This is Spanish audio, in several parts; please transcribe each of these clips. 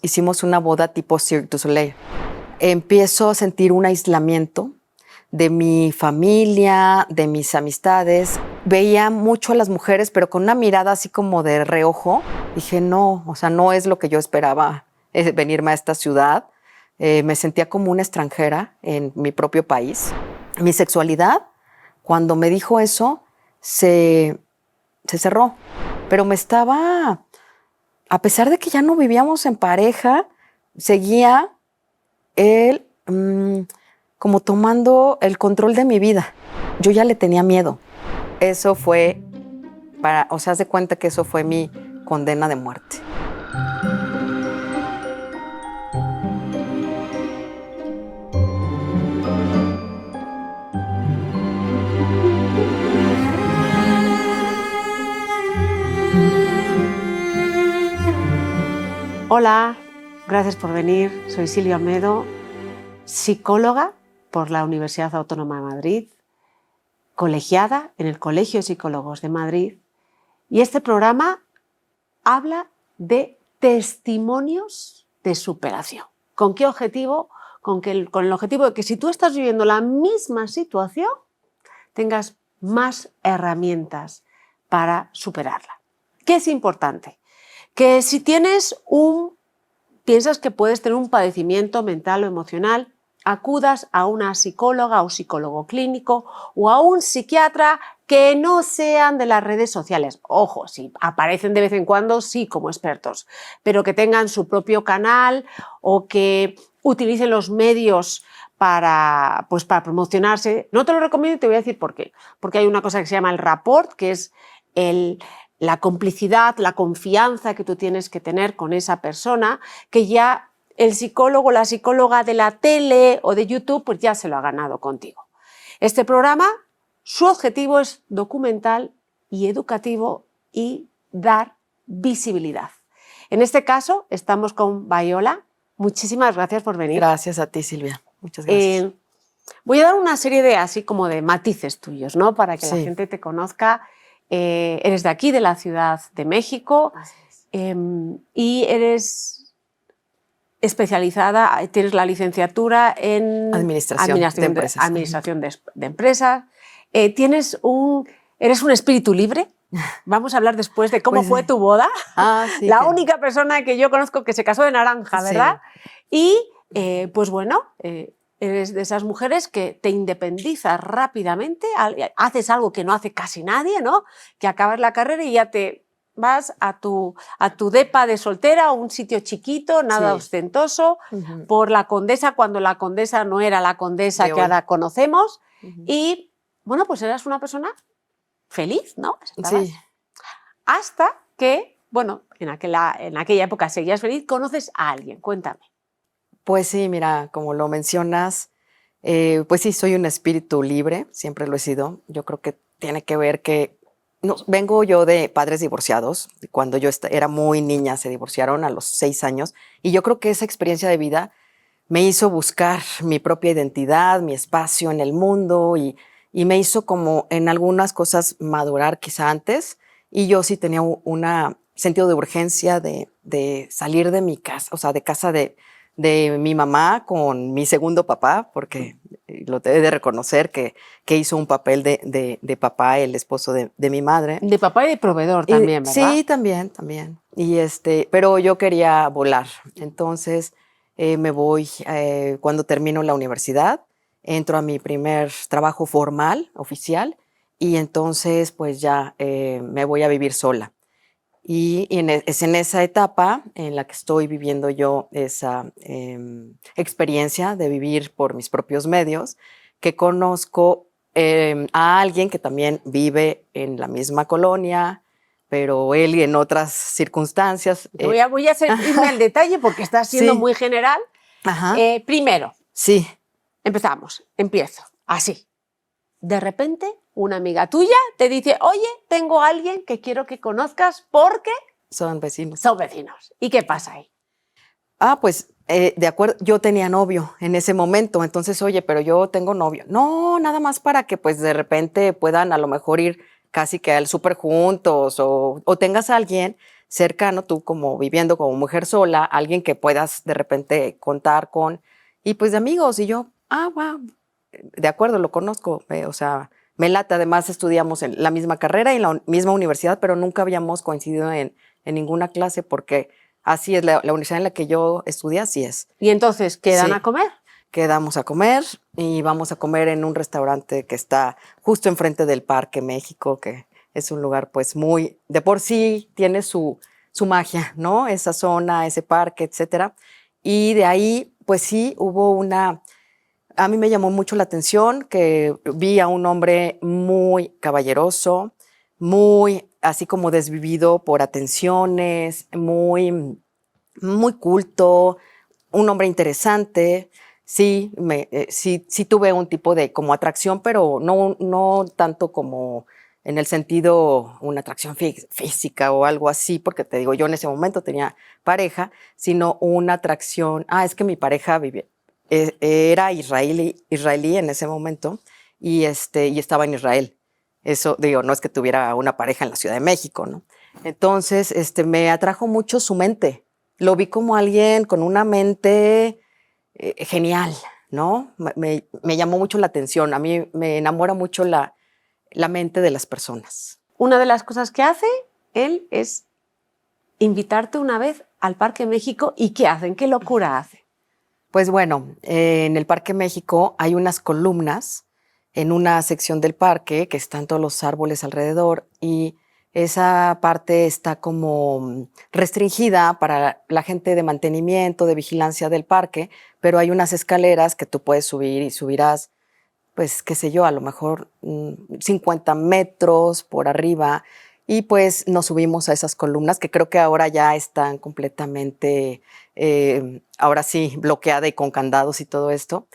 hicimos una boda tipo Cirque du Soleil. Empiezo a sentir un aislamiento de mi familia, de mis amistades. Veía mucho a las mujeres, pero con una mirada así como de reojo. Dije, no, o sea, no es lo que yo esperaba venirme a esta ciudad. Me sentía como una extranjera en mi propio país. Mi sexualidad, cuando me dijo eso, se cerró. Pero me estaba, a pesar de que ya no vivíamos en pareja, seguía él como tomando el control de mi vida. Yo ya le tenía miedo. Eso fue o sea, haz de cuenta que eso fue mi condena de muerte. Hola, gracias por venir. Soy Silvia Olmedo, psicóloga por la Universidad Autónoma de Madrid, colegiada en el Colegio de Psicólogos de Madrid, y este programa habla de testimonios de superación. ¿Con qué objetivo? Con el objetivo de que si tú estás viviendo la misma situación, tengas más herramientas para superarla. ¿Qué es importante? Que si piensas que puedes tener un padecimiento mental o emocional, acudas a una psicóloga o psicólogo clínico o a un psiquiatra que no sean de las redes sociales. Ojo, si aparecen de vez en cuando, sí, como expertos, pero que tengan su propio canal o que utilicen los medios para promocionarse. No te lo recomiendo y te voy a decir por qué. Porque hay una cosa que se llama el rapport, que es la complicidad, la confianza que tú tienes que tener con esa persona, que ya el psicólogo o la psicóloga de la tele o de YouTube pues ya se lo ha ganado contigo. Este programa, su objetivo es documental y educativo y dar visibilidad. En este caso estamos con Viola. Muchísimas gracias por venir. Gracias a ti, Silvia. Muchas gracias. Voy a dar una serie de así como de matices tuyos, ¿no? Para que la gente te conozca. Eres de aquí, de la Ciudad de México, y eres especializada, tienes la licenciatura en Administración de empresas. Eres un espíritu libre. Vamos a hablar después de cómo fue tu boda. Sí, la única persona que yo conozco que se casó de naranja, ¿verdad? Sí. Y pues bueno, eres de esas mujeres que te independizas rápidamente, haces algo que no hace casi nadie, ¿no? Que acabas la carrera y ya te vas a tu depa de soltera, a un sitio chiquito, nada ostentoso, por la Condesa, cuando la Condesa no era la Condesa que ahora conocemos. Y bueno, pues eras una persona feliz, ¿no? Sí. Hasta que, bueno, en aquella época seguías feliz, conoces a alguien. Cuéntame. Pues sí, mira, como lo mencionas, pues sí, soy un espíritu libre, siempre lo he sido. Yo creo que tiene que ver que vengo yo de padres divorciados. Cuando yo era muy niña se divorciaron a los 6 años y yo creo que esa experiencia de vida me hizo buscar mi propia identidad, mi espacio en el mundo y me hizo como en algunas cosas madurar quizá antes, y yo sí tenía un sentido de urgencia de salir de mi casa, o sea, de casa de mi mamá con mi segundo papá, porque lo he de reconocer que hizo un papel de papá, el esposo de mi madre. De papá y de proveedor también, ¿verdad? Sí, también. Y pero yo quería volar. Entonces me voy, cuando termino la universidad, entro a mi primer trabajo formal, oficial, y entonces pues ya me voy a vivir sola. Y es en esa etapa en la que estoy viviendo yo esa experiencia de vivir por mis propios medios, que conozco a alguien que también vive en la misma colonia, pero él en otras circunstancias. Voy a irme al detalle porque está siendo muy general. Primero, sí. Empiezo, así. De repente, una amiga tuya te dice, oye, tengo a alguien que quiero que conozcas porque... Son vecinos. Son vecinos. ¿Y qué pasa ahí? Pues, de acuerdo, yo tenía novio en ese momento, entonces, oye, pero yo tengo novio. No, nada más para que pues de repente puedan a lo mejor ir casi que al súper juntos o tengas a alguien cercano, tú como viviendo como mujer sola, alguien que puedas de repente contar con, y pues de amigos, y yo, wow, de acuerdo, lo conozco, o sea, me late. Además estudiamos en la misma carrera y en la misma universidad, pero nunca habíamos coincidido en ninguna clase porque así es, la universidad en la que yo estudié, así es. Y entonces, ¿quedan Sí. a comer? Quedamos a comer y vamos a comer en un restaurante que está justo enfrente del Parque México, que es un lugar pues muy, de por sí tiene su magia, ¿no? Esa zona, ese parque, etcétera. Y de ahí pues sí hubo a mí me llamó mucho la atención que vi a un hombre muy caballeroso, muy así como desvivido por atenciones, muy culto, un hombre interesante. Sí, sí tuve un tipo de como atracción, pero no tanto como en el sentido una atracción física o algo así, porque te digo, yo en ese momento tenía pareja, sino una atracción, es que mi pareja era israelí en ese momento y estaba en Israel. Eso, digo, no es que tuviera una pareja en la Ciudad de México, ¿no? Entonces, me atrajo mucho su mente. Lo vi como alguien con una mente genial, ¿no? Me llamó mucho la atención. A mí me enamora mucho la mente de las personas. Una de las cosas que hace él es invitarte una vez al Parque México. ¿Y qué hacen? ¿Qué locura hace? Pues bueno, en el Parque México hay unas columnas en una sección del parque que están todos los árboles alrededor y esa parte está como restringida para la gente de mantenimiento, de vigilancia del parque, pero hay unas escaleras que tú puedes subir y subirás, pues, qué sé yo, a lo mejor 50 metros por arriba. Y pues nos subimos a esas columnas que creo que ahora ya están completamente, ahora sí, bloqueada y con candados y todo esto.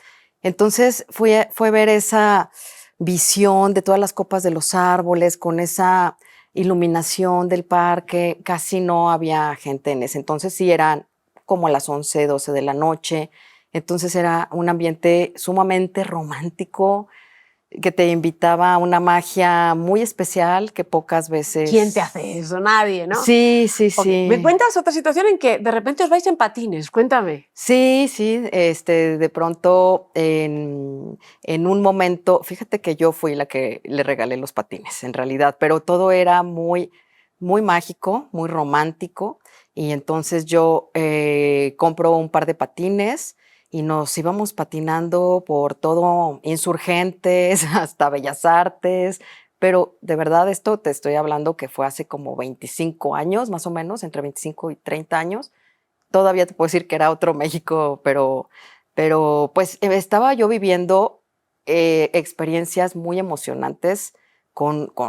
Entonces fue ver esa visión de todas las copas de los árboles, con esa iluminación del parque. Casi no había gente en ese entonces, sí eran como a las 11, 12 de la noche. Entonces era un ambiente sumamente romántico que te invitaba a una magia muy especial que pocas veces... ¿Quién te hace eso? Nadie, ¿no? Sí, sí, Okay. sí. ¿Me cuentas otra situación en que de repente os vais en patines? Cuéntame. Sí, sí, de pronto en un momento, fíjate que yo fui la que le regalé los patines, en realidad, pero todo era muy mágico, muy romántico, y entonces yo compro un par de patines y nos íbamos patinando por todo Insurgentes hasta Bellas Artes, pero de verdad esto te estoy hablando que fue hace como 25 años, más o menos, entre 25 y 30 años. Todavía te puedo decir que era otro México, pero pues estaba yo viviendo experiencias muy emocionantes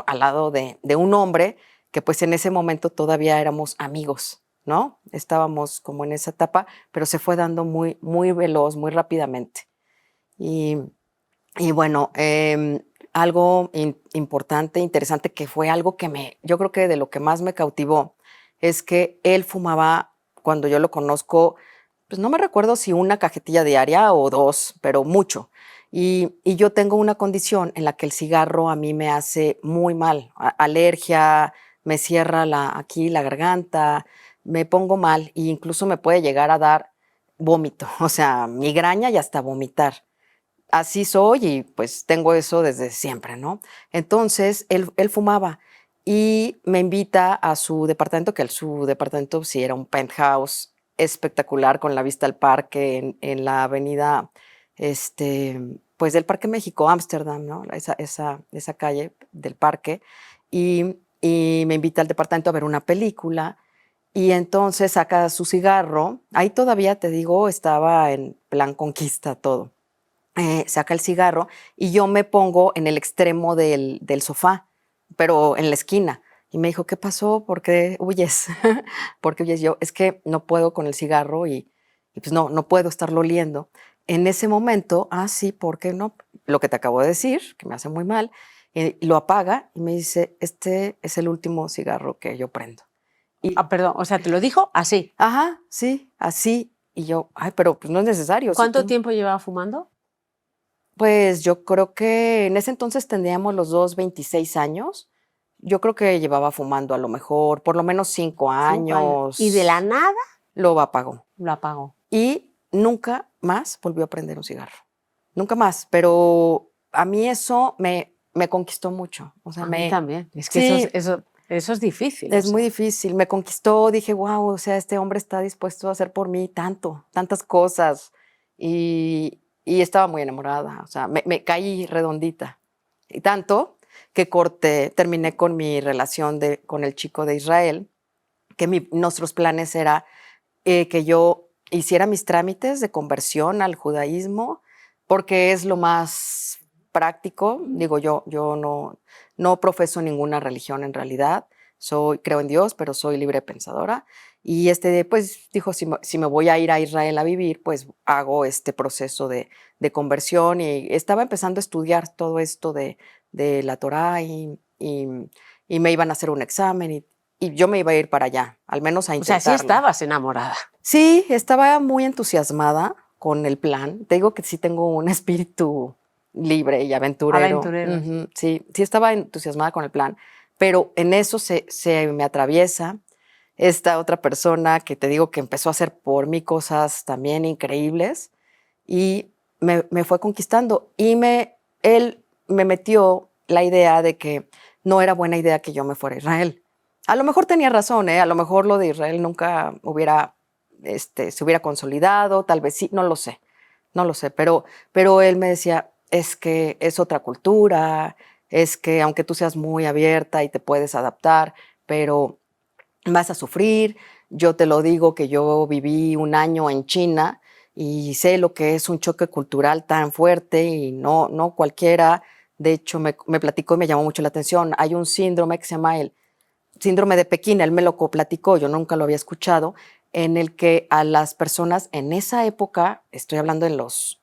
al lado de un hombre que pues en ese momento todavía éramos amigos, ¿no? Estábamos como en esa etapa, pero se fue dando muy veloz, muy rápidamente. Y, y bueno, algo importante, interesante, que fue algo que yo creo que de lo que más me cautivó, es que él fumaba, cuando yo lo conozco, pues no me recuerdo si una cajetilla diaria o dos, pero mucho. Y yo tengo una condición en la que el cigarro a mí me hace muy mal, alergia, me cierra aquí la garganta, me pongo mal e incluso me puede llegar a dar vómito, o sea, migraña y hasta vomitar. Así soy y pues tengo eso desde siempre, ¿no? Entonces, él fumaba y me invita a su departamento, que su departamento sí era un penthouse espectacular con la vista al parque en la avenida, pues del Parque México, Ámsterdam, ¿no? Esa calle del parque. Y me invita al departamento a ver una película y entonces saca su cigarro. Ahí todavía, te digo, estaba en plan conquista todo. Saca el cigarro y yo me pongo en el extremo del sofá, pero en la esquina. Y me dijo, ¿qué pasó? ¿Por qué huyes? ¿Por qué huyes? Yo, es que no puedo con el cigarro y pues no puedo estarlo oliendo. En ese momento, sí, ¿por qué no? Lo que te acabo de decir, que me hace muy mal, lo apaga y me dice, este es el último cigarro que yo prendo. Perdón, o sea, te lo dijo así. Ajá, sí, así. Y yo, pero pues no es necesario. ¿Cuánto tiempo llevaba fumando? Pues yo creo que en ese entonces tendríamos los dos 26 años. yo creo que llevaba fumando a lo mejor por lo menos 5 5 años. años. Y de la nada lo apagó. lo apagó. Y nunca más volvió a prender un cigarro. Nunca más. Pero a mí eso me conquistó mucho. O sea, A mí también. Es que sí, eso es difícil. es o muy sea. difícil. Me conquistó. Dije, wow, o sea, este hombre está dispuesto a hacer por mí tantas cosas. Y estaba muy enamorada. O sea, me caí redondita. Y tanto que terminé con mi relación con el chico de Israel, que nuestros planes era que yo hiciera mis trámites de conversión al judaísmo, porque es lo más práctico. Digo, yo no profeso ninguna religión en realidad. Creo en Dios, pero soy libre pensadora. Y pues dijo, si me voy a ir a Israel a vivir, pues hago este proceso de conversión. Y estaba empezando a estudiar todo esto de la Torá y me iban a hacer un examen y yo me iba a ir para allá, al menos a O sea, sí intentarlo. estabas enamorada. Sí, estaba muy entusiasmada con el plan. Te digo que sí tengo un espíritu libre y aventurero. Aventurero. Ujú, sí estaba entusiasmada con el plan, pero en eso se me atraviesa esta otra persona que te digo que empezó a hacer por mí cosas también increíbles y me fue conquistando y él me metió la idea de que no era buena idea que yo me fuera a Israel. A lo mejor tenía razón, ¿eh? A lo mejor lo de Israel nunca se hubiera consolidado, tal vez sí, no lo sé, pero él me decía, es que es otra cultura, es que aunque tú seas muy abierta y te puedes adaptar, pero vas a sufrir. Yo te lo digo que yo viví un año en China y sé lo que es un choque cultural tan fuerte y no cualquiera. De hecho, me platicó y me llamó mucho la atención. Hay un síndrome que se llama el síndrome de Pekín, él me lo platicó, yo nunca lo había escuchado, en el que a las personas en esa época, estoy hablando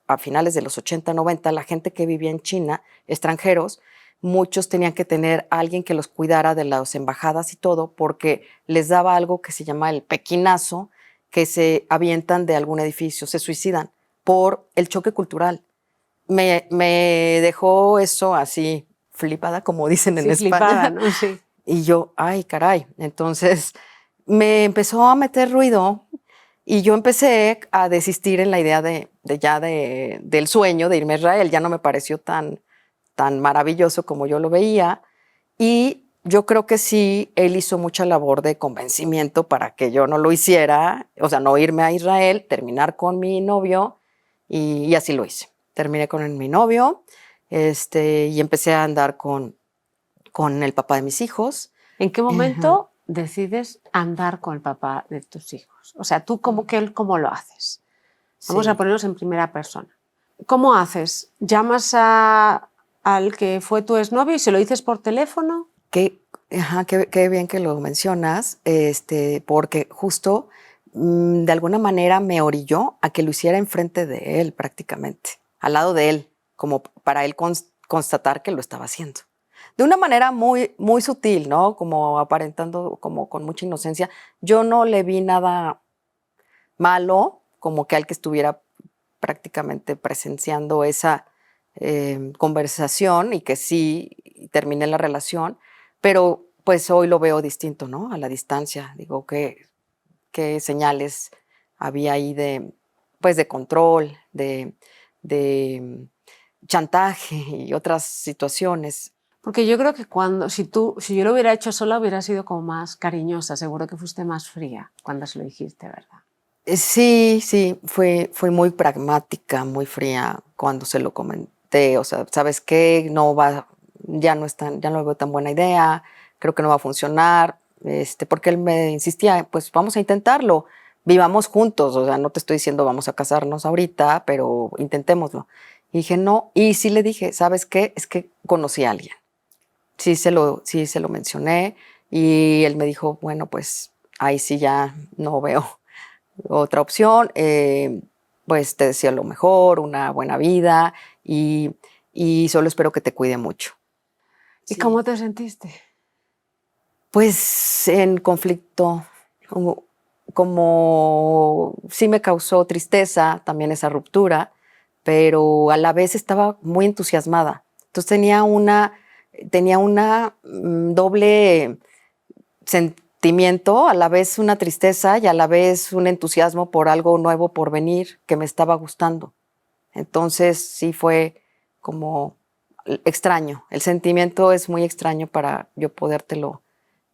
a finales de los 80, 90, la gente que vivía en China, extranjeros, muchos tenían que tener a alguien que los cuidara de las embajadas y todo, porque les daba algo que se llama el pequinazo, que se avientan de algún edificio, se suicidan por el choque cultural. Me dejó eso así flipada, como dicen en Sí, flipada, España. ¿no? Sí. Y yo, ay, caray. Entonces me empezó a meter ruido y yo empecé a desistir en la idea del sueño de irme a Israel. Ya no me pareció tan maravilloso como yo lo veía. Y yo creo que sí, él hizo mucha labor de convencimiento para que yo no lo hiciera, o sea, no irme a Israel, terminar con mi novio y así lo hice. Terminé con mi novio y empecé a andar con el papá de mis hijos. ¿En qué momento decides andar con el papá de tus hijos? O sea, tú cómo lo haces. Vamos a Sí. ponernos en primera persona. ¿Cómo haces? ¿Llamas al que fue tu exnovio y se lo dices por teléfono? Qué bien que lo mencionas, porque justo de alguna manera me orilló a que lo hiciera enfrente de él prácticamente, al lado de él, como para él constatar que lo estaba haciendo. De una manera muy, muy sutil, ¿no? Como aparentando, como con mucha inocencia. Yo no le vi nada malo, como que al que estuviera prácticamente presenciando esa conversación y que sí terminé la relación, pero pues hoy lo veo distinto, ¿no? A la distancia. Digo, qué señales había ahí pues de control, de chantaje y otras situaciones. Porque yo creo que si yo lo hubiera hecho sola, hubiera sido como más cariñosa. Seguro que fuiste más fría cuando se lo dijiste, ¿verdad? Sí, fui muy pragmática, muy fría cuando se lo comenté. O sea, ¿sabes qué? Ya no lo veo tan buena idea, creo que no va a funcionar, porque él me insistía, pues vamos a intentarlo, vivamos juntos, o sea, no te estoy diciendo vamos a casarnos ahorita, pero intentémoslo. Y dije, no, y sí le dije, ¿sabes qué? Es que conocí a alguien. Sí se lo mencioné y él me dijo, bueno, pues ahí sí ya no veo otra opción, pues te deseo lo mejor, una buena vida y solo espero que te cuide mucho. ¿Y Sí. cómo te sentiste? Pues en conflicto, como sí me causó tristeza también esa ruptura, pero a la vez estaba muy entusiasmada. Entonces tenía tenía una doble sentimiento, a la vez una tristeza y a la vez un entusiasmo por algo nuevo por venir que me estaba gustando. Entonces sí fue como extraño. El sentimiento es muy extraño para yo podértelo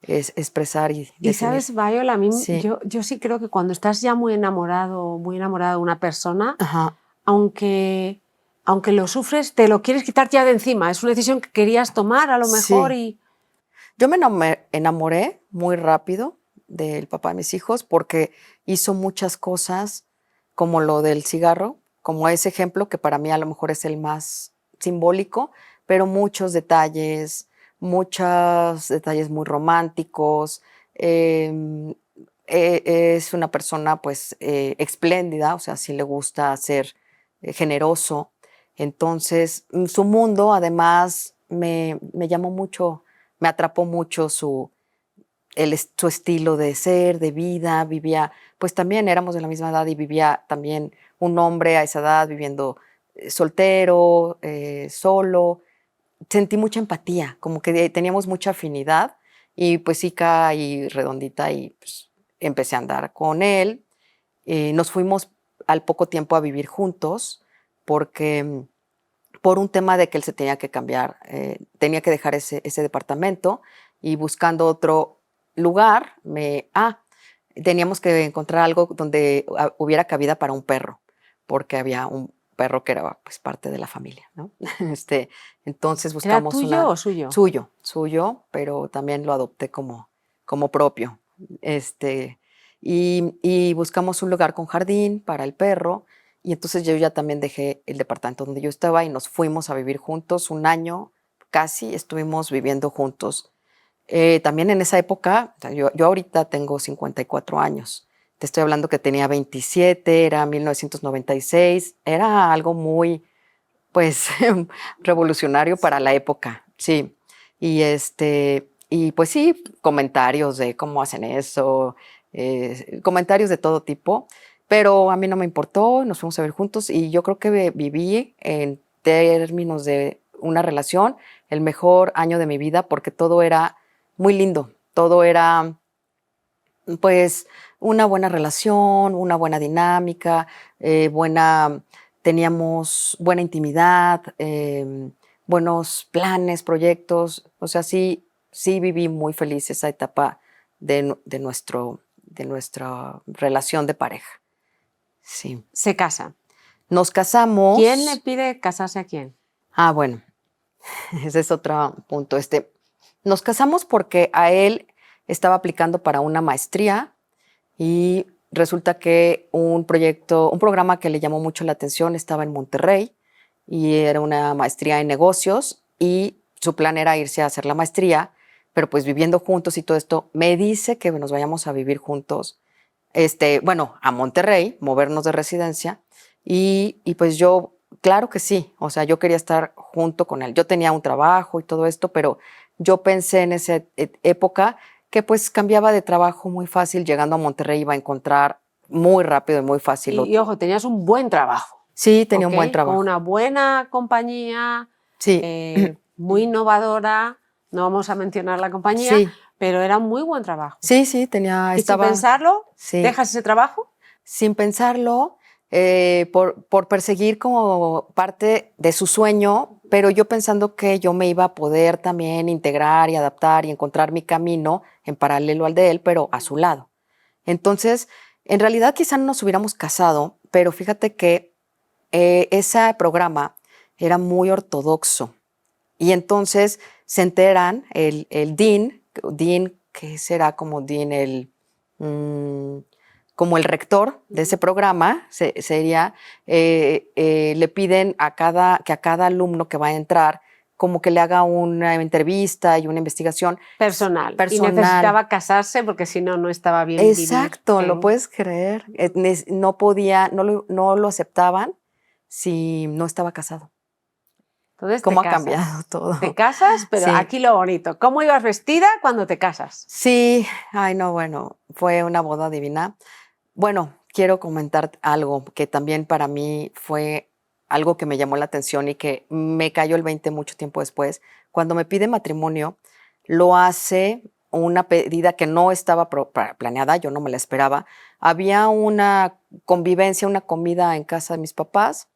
expresar y Y definir. sabes, Viola, a mí, Sí. yo sí creo que cuando estás ya muy enamorado de una persona, Ajá. aunque lo sufres, te lo quieres quitar ya de encima. Es una decisión que querías tomar a lo mejor Sí. y... Yo me enamoré muy rápido del papá de mis hijos porque hizo muchas cosas como lo del cigarro, como ese ejemplo que para mí a lo mejor es el más simbólico, pero muchos detalles muy románticos. Es una persona pues espléndida, o sea, sí le gusta ser generoso. Entonces, su mundo además me llamó mucho, me atrapó mucho su estilo de ser, de vida. Vivía, pues también éramos de la misma edad y vivía también un hombre a esa edad viviendo soltero, solo. Sentí mucha empatía, como que teníamos mucha afinidad y pues sí caí redondita y pues empecé a andar con él. Nos fuimos al poco tiempo a vivir juntos porque por un tema de que él se tenía que cambiar, tenía que dejar ese departamento y buscando otro lugar, teníamos que encontrar algo donde hubiera cabida para un perro, porque había un perro que era pues parte de la familia, ¿no? Entonces ¿Era buscamos tuyo o suyo? suyo, pero también lo adopté como propio. Y buscamos un lugar con jardín para el perro. Y entonces yo ya también dejé el departamento donde yo estaba y nos fuimos a vivir juntos. Un año casi estuvimos viviendo juntos. También en esa época, o sea, yo ahorita tengo 54 años. Te estoy hablando que tenía 27, era 1996. Era algo muy, pues, revolucionario para la época, sí. Y pues sí, comentarios de cómo hacen eso, comentarios de todo tipo, pero a mí no me importó, nos fuimos a ver juntos y yo creo que viví en términos de una relación el mejor año de mi vida porque todo era muy lindo, todo era pues una buena relación, una buena dinámica, teníamos buena intimidad, buenos planes, proyectos. O sea, sí viví muy feliz esa etapa de nuestra relación de pareja. Sí. Se casa. Nos casamos. ¿Quién le pide casarse a quién? Bueno, ese es otro punto. Nos casamos porque a él estaba aplicando para una maestría y resulta que un programa que le llamó mucho la atención estaba en Monterrey y era una maestría en negocios y su plan era irse a hacer la maestría, pero pues viviendo juntos y todo esto, me dice que nos vayamos a vivir juntos, a Monterrey, movernos de residencia y pues yo, claro que sí, o sea, yo quería estar junto con él. Yo tenía un trabajo y todo esto, pero yo pensé en esa época que pues cambiaba de trabajo muy fácil, llegando a Monterrey iba a encontrar muy rápido y muy fácil. Y ojo, tenías un buen trabajo. Sí, tenía un buen Con trabajo. una buena compañía, Sí. muy innovadora, no vamos a mencionar la compañía, Sí. pero era un muy buen trabajo. Sí, ¿Y sin pensarlo, sí, dejas ese trabajo? sin pensarlo, por perseguir como parte de su sueño, pero yo pensando que yo me iba a poder también integrar y adaptar y encontrar mi camino en paralelo al de él, pero a su lado. Entonces, en realidad quizá no nos hubiéramos casado, pero fíjate que ese programa era muy ortodoxo. Y entonces se enteran, el Dean, que será como Dean, como el rector de ese programa, sería, le piden que a cada alumno que va a entrar, como que le haga una entrevista y una investigación Personal. Y necesitaba casarse porque si no, no estaba bien. Exacto, vivir ¿lo puedes creer? No podía, no lo aceptaban si no estaba casado. Entonces ¿Cómo te ha casas. cambiado todo? Te casas, pero Sí. aquí lo bonito. ¿Cómo ibas vestida cuando te casas? Sí, ay no, bueno, fue una boda divina. Bueno, quiero comentar algo que también para mí fue algo que me llamó la atención y que me cayó el 20 mucho tiempo después. Cuando me pide matrimonio, lo hace una pedida que no estaba planeada, yo no me la esperaba. Había una convivencia, una comida en casa de mis papás.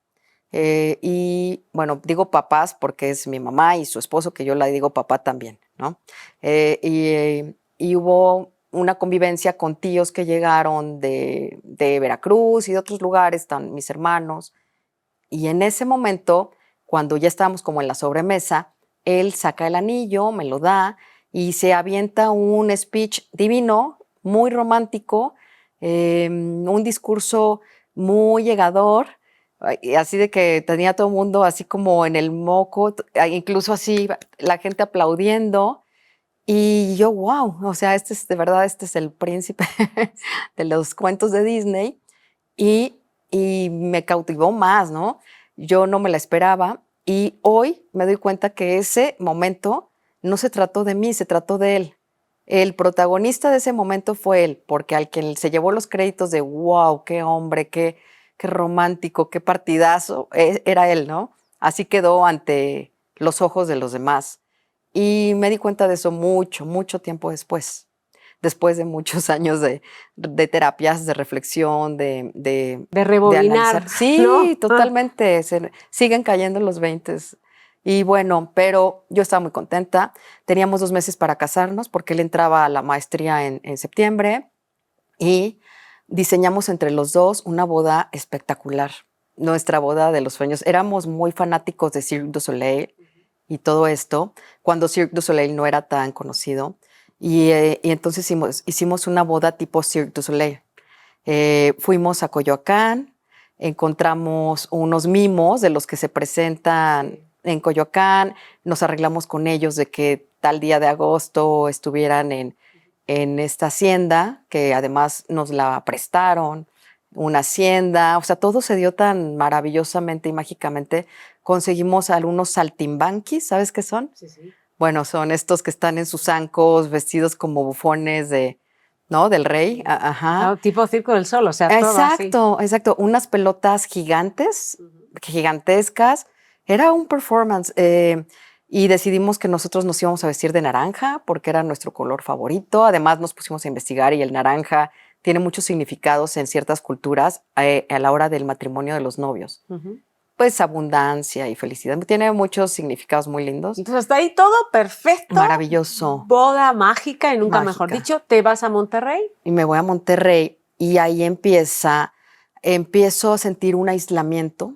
Y bueno, digo papás porque es mi mamá y su esposo, que yo le digo papá también, ¿no? Y hubo una convivencia con tíos que llegaron de Veracruz y de otros lugares, están mis hermanos. Y en ese momento, cuando ya estábamos como en la sobremesa, él saca el anillo, me lo da y se avienta un speech divino, muy romántico, un discurso muy llegador, así de que tenía todo el mundo así como en el moco, incluso así la gente aplaudiendo. Y yo, wow, o sea, de verdad, este es el príncipe de los cuentos de Disney. Y, y me cautivó más, ¿no? Yo no me la esperaba y hoy me doy cuenta que ese momento no se trató de mí, se trató de él. El protagonista de ese momento fue él, porque al que se llevó los créditos de wow, qué hombre, qué romántico, qué partidazo, era él, ¿no? Así quedó ante los ojos de los demás. Y me di cuenta de eso mucho tiempo después de muchos años de terapias, de reflexión, De de rebobinar, analizar. Sí, ¿no? totalmente, siguen cayendo los 20. Y bueno, pero yo estaba muy contenta. Teníamos 2 meses para casarnos porque él entraba a la maestría en septiembre y diseñamos entre los dos una boda espectacular. Nuestra boda de los sueños. Éramos muy fanáticos de Cirque du Soleil y todo esto, cuando Cirque du Soleil no era tan conocido. Y entonces hicimos una boda tipo Cirque du Soleil. Fuimos a Coyoacán, encontramos unos mimos de los que se presentan en Coyoacán, nos arreglamos con ellos de que tal día de agosto estuvieran en esta hacienda, que además nos la prestaron, una hacienda, o sea, todo se dio tan maravillosamente y mágicamente. Conseguimos algunos saltimbanquis, ¿sabes qué son? Sí, sí. Bueno, son estos que están en sus zancos, vestidos como bufones ¿no? Del rey. Ajá. Ah, tipo Circo del Sol, o sea, todo así. Exacto. Unas pelotas gigantes, gigantescas. Era un performance. Y decidimos que nosotros nos íbamos a vestir de naranja porque era nuestro color favorito. Además, nos pusimos a investigar y el naranja tiene muchos significados en ciertas culturas a la hora del matrimonio de los novios. Pues abundancia y felicidad. Tiene muchos significados muy lindos. Entonces, hasta ahí todo perfecto. Maravilloso. Boda mágica y nunca Mágica. mejor dicho. ¿Te vas a Monterrey? Y me voy a Monterrey y ahí empiezo a sentir un aislamiento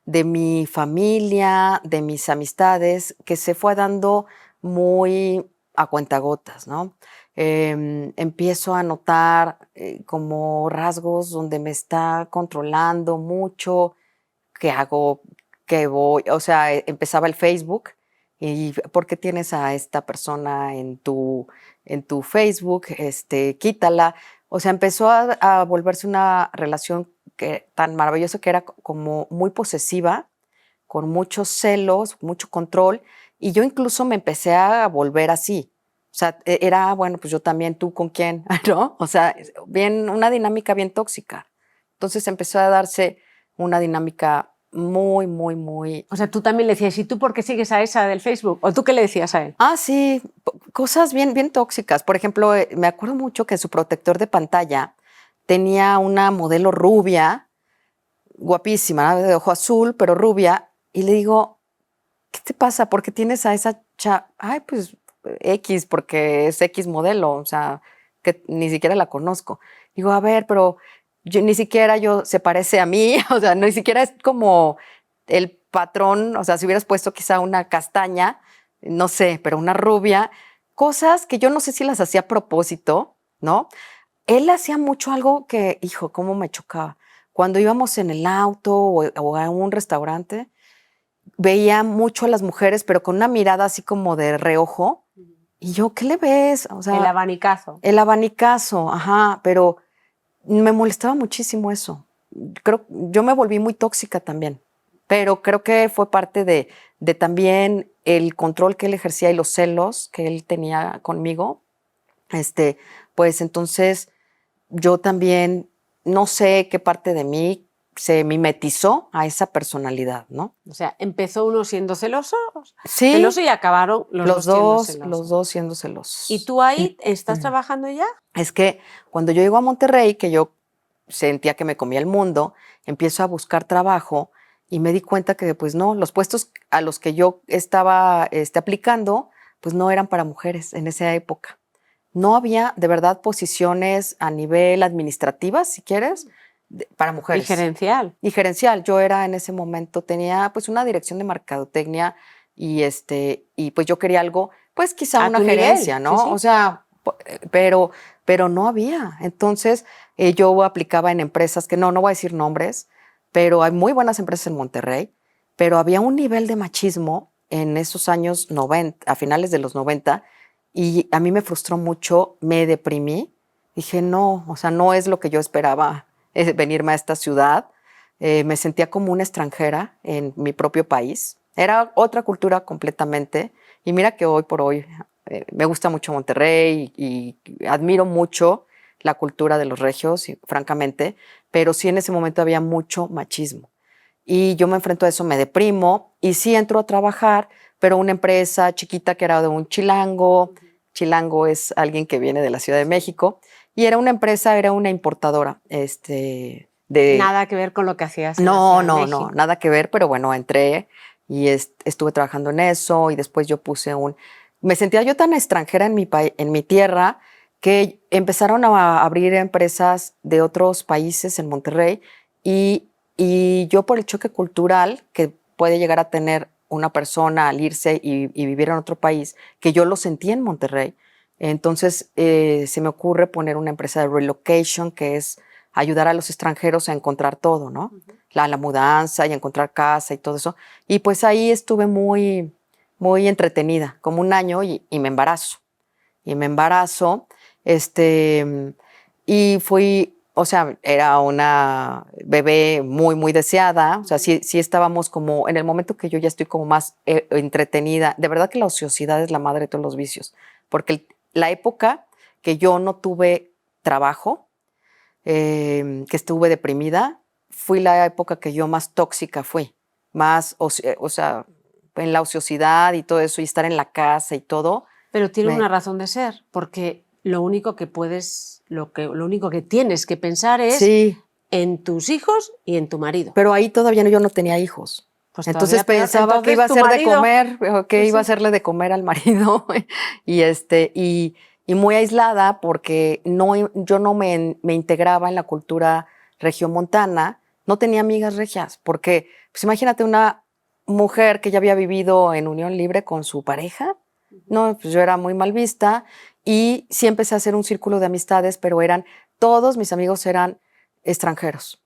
de mi familia, de mis amistades, que se fue dando muy a cuentagotas, ¿no? Empiezo a notar como rasgos donde me está controlando mucho, qué hago, qué voy, o sea, empezaba el Facebook y ¿por qué tienes a esta persona en tu Facebook? Quítala. O sea, empezó a volverse una relación tan maravillosa que era como muy posesiva, con muchos celos, mucho control, y yo incluso me empecé a volver así. O sea, era, bueno, pues yo también, ¿tú con quién? ¿No? O sea, una dinámica bien tóxica. Entonces empezó a darse una dinámica muy. O sea, tú también le decías, ¿y tú por qué sigues a esa del Facebook? ¿O tú qué le decías a él? Ah, sí, cosas bien tóxicas. Por ejemplo, me acuerdo mucho que su protector de pantalla tenía una modelo rubia, guapísima, de ojo azul, pero rubia, y le digo, ¿qué te pasa? ¿Por qué tienes a esa chava? Ay, pues X, porque es X modelo, o sea, que ni siquiera la conozco. Digo, a ver, pero ni siquiera se parece a mí, o sea, ni siquiera es como el patrón, o sea, si hubieras puesto quizá una castaña, no sé, pero una rubia, cosas que yo no sé si las hacía a propósito, ¿no? Él hacía mucho algo que, hijo, cómo me chocaba. Cuando íbamos en el auto o a un restaurante, veía mucho a las mujeres, pero con una mirada así como de reojo. Y yo, ¿qué le ves? O sea, El abanicazo. el abanicazo, ajá, pero me molestaba muchísimo eso. Yo me volví muy tóxica también, pero creo que fue parte de también el control que él ejercía y los celos que él tenía conmigo. Pues entonces yo también no sé qué parte de mí se mimetizó a esa personalidad, ¿no? O sea, empezó uno siendo celoso Sí, y acabaron los dos siendo celosos. los dos siendo celosos. ¿Y tú ahí estás trabajando ya? Es que cuando yo llego a Monterrey, que yo sentía que me comía el mundo, empiezo a buscar trabajo y me di cuenta que pues no, los puestos a los que yo estaba aplicando, pues no eran para mujeres en esa época. No había de verdad posiciones a nivel administrativas, si quieres, para mujeres. Y gerencial. Y gerencial. Yo era en ese momento, tenía pues una dirección de mercadotecnia y pues yo quería algo, pues quizá A una tu gerencia, nivel, ¿no? sí, sí. O sea, pero no había. Entonces yo aplicaba en empresas que no voy a decir nombres, pero hay muy buenas empresas en Monterrey, pero había un nivel de machismo en esos años 90, a finales de los 90, y a mí me frustró mucho, me deprimí. Dije, no, o sea, no es lo que yo esperaba venirme a esta ciudad. Me sentía como una extranjera en mi propio país. Era otra cultura completamente. Y mira que hoy por hoy me gusta mucho Monterrey y admiro mucho la cultura de los regios, francamente, pero sí en ese momento había mucho machismo. Y yo me enfrento a eso, me deprimo y sí entro a trabajar, pero una empresa chiquita que era de un chilango. Chilango es alguien que viene de la Ciudad de México y era una empresa, era una importadora. Nada que ver con lo que hacías en la Ciudad de México. Nada que ver, pero bueno, entré y estuve trabajando en eso y después yo me sentía yo tan extranjera en mi tierra que empezaron a abrir empresas de otros países en Monterrey y yo por el choque cultural que puede llegar a tener una persona al irse y vivir en otro país, que yo lo sentí en Monterrey. Entonces se me ocurre poner una empresa de relocation, que es ayudar a los extranjeros a encontrar todo, ¿no? La mudanza y encontrar casa y todo eso. Y pues ahí estuve muy, muy entretenida, como un año y me embarazo. Y me embarazo, y fui, o sea, era una bebé muy, muy deseada. O sea, sí estábamos como, en el momento que yo ya estoy como más entretenida. De verdad que la ociosidad es la madre de todos los vicios. Porque la época que yo no tuve trabajo, que estuve deprimida, fui la época que yo más tóxica fui. Más, o sea, en la ociosidad y todo eso, y estar en la casa y todo. Pero tiene una razón de ser, porque lo único que tienes que pensar es sí, en tus hijos y en tu marido. pero ahí todavía yo no tenía hijos. Pues entonces peor. pensaba Entonces, que iba a tu hacer de marido, comer, que pues iba a sí. hacerle de comer al marido y muy aislada porque yo no me integraba en la cultura regiomontana, no tenía amigas regias, porque pues imagínate una mujer que ya había vivido en unión libre con su pareja, no, pues yo era muy mal vista y sí empecé a hacer un círculo de amistades, pero todos mis amigos eran extranjeros.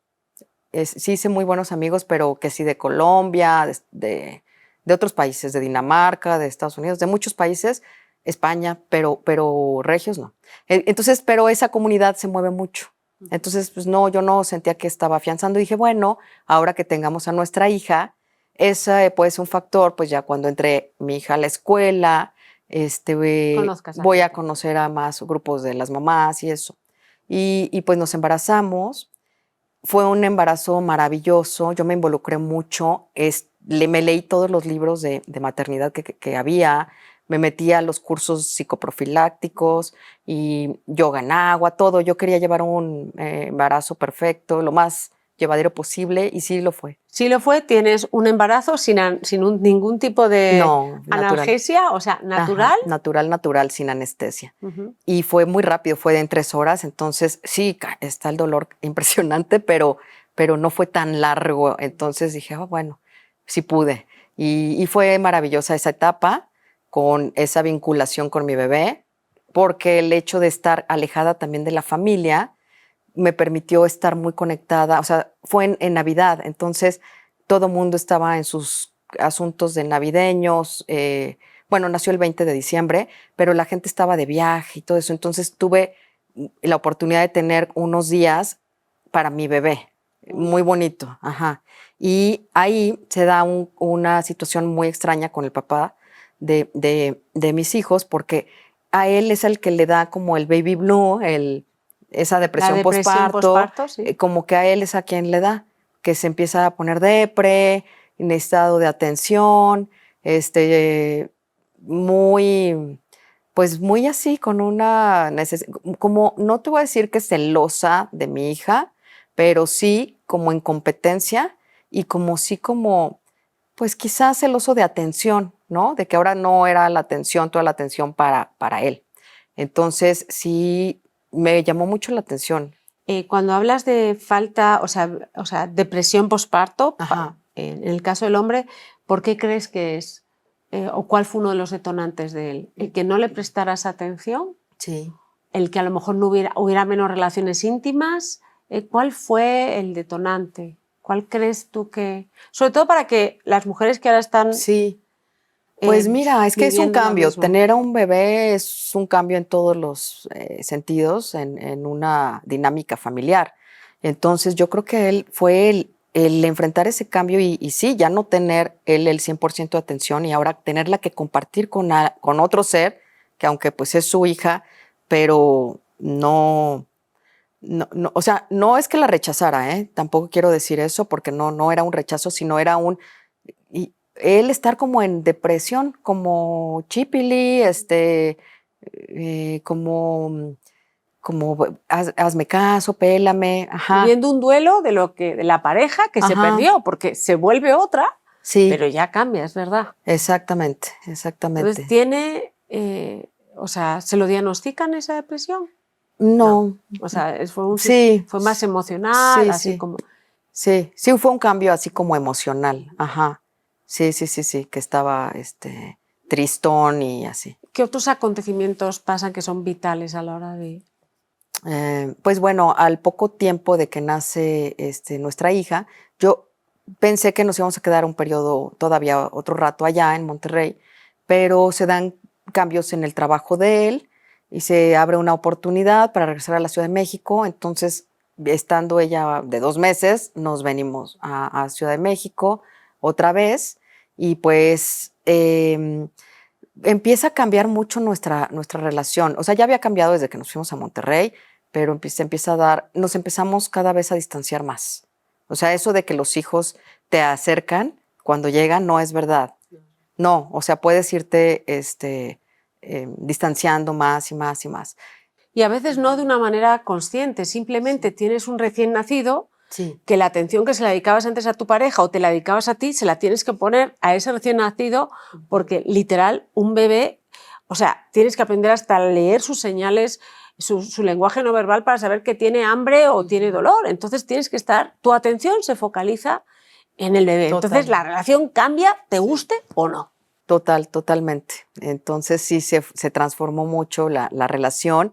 Sí hice muy buenos amigos, pero que sí de Colombia, de otros países, de Dinamarca, de Estados Unidos, de muchos países, España, pero regios no. Entonces, pero esa comunidad se mueve mucho. Entonces, pues no, yo no sentía que estaba afianzando. Dije, bueno, ahora que tengamos a nuestra hija, esa puede ser un factor, pues ya cuando entre mi hija a la escuela, voy a conocer a más grupos de las mamás y eso. Y pues nos embarazamos. Fue un embarazo maravilloso, yo me involucré mucho, me leí todos los libros de maternidad que había, me metí a los cursos psicoprofilácticos y yoga en agua, todo. Yo quería llevar un embarazo perfecto, lo más llevadero posible, y sí lo fue. Sí lo fue, tienes un embarazo sin ningún tipo de analgesia, o sea, natural. Ajá, natural, sin anestesia. Y fue muy rápido, fue en 3 horas, entonces sí, está el dolor impresionante, pero no fue tan largo. Entonces dije, bueno, sí pude. Y fue maravillosa esa etapa, con esa vinculación con mi bebé, porque el hecho de estar alejada también de la familia me permitió estar muy conectada. O sea, fue en Navidad, entonces todo mundo estaba en sus asuntos de navideños. Bueno, nació el 20 de diciembre, pero la gente estaba de viaje y todo eso. Entonces tuve la oportunidad de tener unos días para mi bebé. Muy bonito, ajá. Y ahí se da una situación muy extraña con el papá de mis hijos, porque a él es el que le da como el baby blue, esa depresión postparto, sí. como que a él es a quien le da, que se empieza a poner depre, en estado de atención, muy, pues muy así, con una necesidad, como no te voy a decir que celosa de mi hija, pero sí como incompetencia y como sí como, pues quizás celoso de atención, ¿no? De que ahora no era la atención, toda la atención para él. Entonces sí me llamó mucho la atención. Cuando hablas de falta, o sea, depresión posparto, Ajá. en el caso del hombre, ¿por qué crees que es? ¿O cuál fue uno de los detonantes de él? ¿El que no le prestaras atención? Sí. ¿El que a lo mejor no hubiera menos relaciones íntimas? ¿Cuál fue el detonante? ¿Cuál crees tú que...? Sobre todo para que las mujeres que ahora están Sí. Pues mira, es que es un viviendo lo cambio. mismo. Tener a un bebé es un cambio en todos los sentidos, en una dinámica familiar. Entonces yo creo que él fue el enfrentar ese cambio y sí, ya no tener él el 100% de atención y ahora tenerla que compartir con otro ser, que aunque pues es su hija, pero no, o sea, no es que la rechazara, ¿eh? Tampoco quiero decir eso porque no era un rechazo, sino era y él estar como en depresión, como chipili, como hazme caso, pélame, ajá, Viviendo un duelo de la pareja que se ajá, perdió, porque se vuelve otra, sí, pero ya cambia, es verdad. exactamente, Entonces exactamente. tiene, o sea, ¿se lo diagnostican esa depresión? No. No, O sea, sí, fue más emocional, sí, así sí, como... sí, fue un cambio así como emocional, ajá, sí, que estaba, tristón y así. ¿Qué otros acontecimientos pasan que son vitales a la hora de...? Pues bueno, al poco tiempo de que nace nuestra hija, yo pensé que nos íbamos a quedar un periodo, todavía otro rato allá en Monterrey, pero se dan cambios en el trabajo de él y se abre una oportunidad para regresar a la Ciudad de México. Entonces, estando ella de 2 meses, nos venimos a Ciudad de México otra vez y pues empieza a cambiar mucho nuestra relación. O sea, ya había cambiado desde que nos fuimos a Monterrey, pero se empieza a dar, nos empezamos cada vez a distanciar más. O sea, eso de que los hijos te acercan cuando llegan no es verdad. No, o sea, puedes irte distanciando más y más y más. Y a veces no de una manera consciente, simplemente tienes un recién nacido Sí, que la atención que se la dedicabas antes a tu pareja o te la dedicabas a ti, se la tienes que poner a ese recién nacido porque literal un bebé, o sea, tienes que aprender hasta a leer sus señales, su lenguaje no verbal para saber que tiene hambre o tiene dolor. Entonces tienes que tu atención se focaliza en el bebé. total. Entonces la relación cambia, te guste o no. Totalmente. Entonces sí se transformó mucho la relación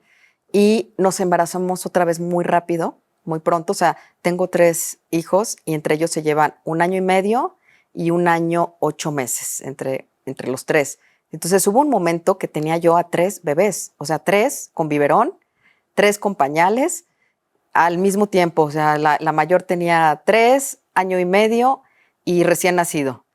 y nos embarazamos otra vez muy rápido, muy pronto. O sea, tengo 3 hijos y entre ellos se llevan 1 año y medio y 1 año 8 meses entre los tres. Entonces hubo un momento que tenía yo a 3 bebés, o sea, 3 con biberón, 3 con pañales al mismo tiempo. O sea, la mayor tenía 3 años y medio y recién nacido.